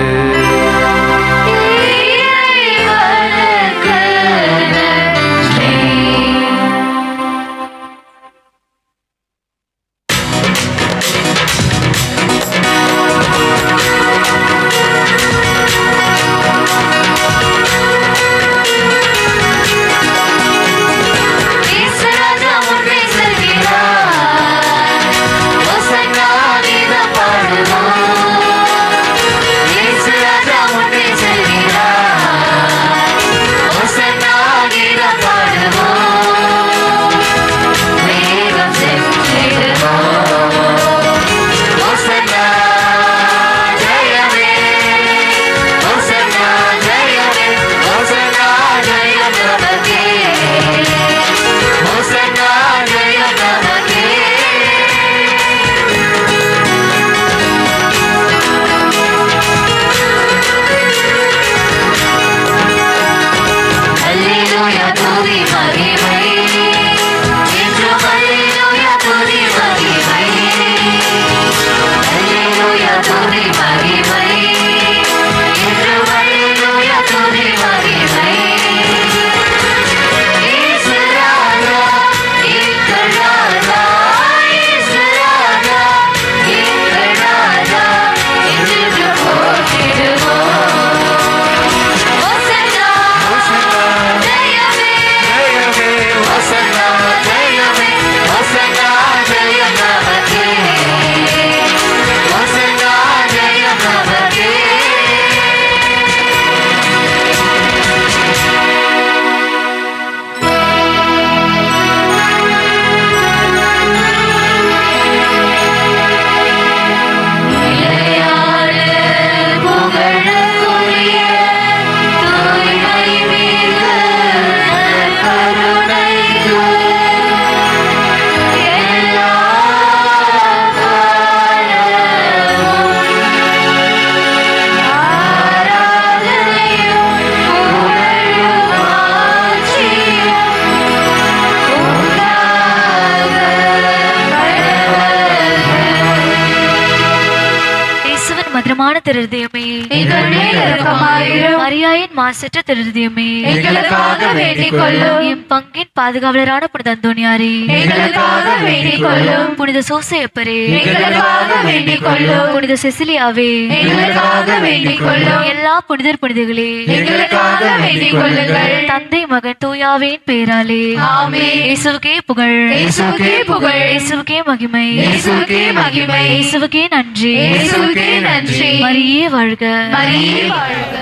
மதுரமான திருதயமே, மரியாயின் மாசற்ற திருதயமே, எங்களுக்காக வேண்டிக் கொள்ளும். என் பங்கின் பாதுகாவலரான புனித அந்தோனியாரே, எங்களுக்காக வேண்டிக் கொள்ளும். புனித சோசையப்பரே, எங்களுக்காக வேண்டிக் கொள்ளும். புனித செசிலியாவே, எங்களுக்காக வேண்டிக் கொள்ளும். எல்லா புனிதர் புனிதர்களே, எங்களுக்காக வேண்டிக் கொள்ளுங்கள். தந்தை மகன் தூயாவின் பேராலே ஆமென். இயேசுவுக்கே புகழ், இயேசுவுக்கே புகழ். இயேசுவுக்கே மகிமை, இயேசுவுக்கே மகிமை. இயேசுவுக்கே நன்றி, இயேசுவுக்கே நன்றி. மரியே வாழ்க, மரியே வாழ்க.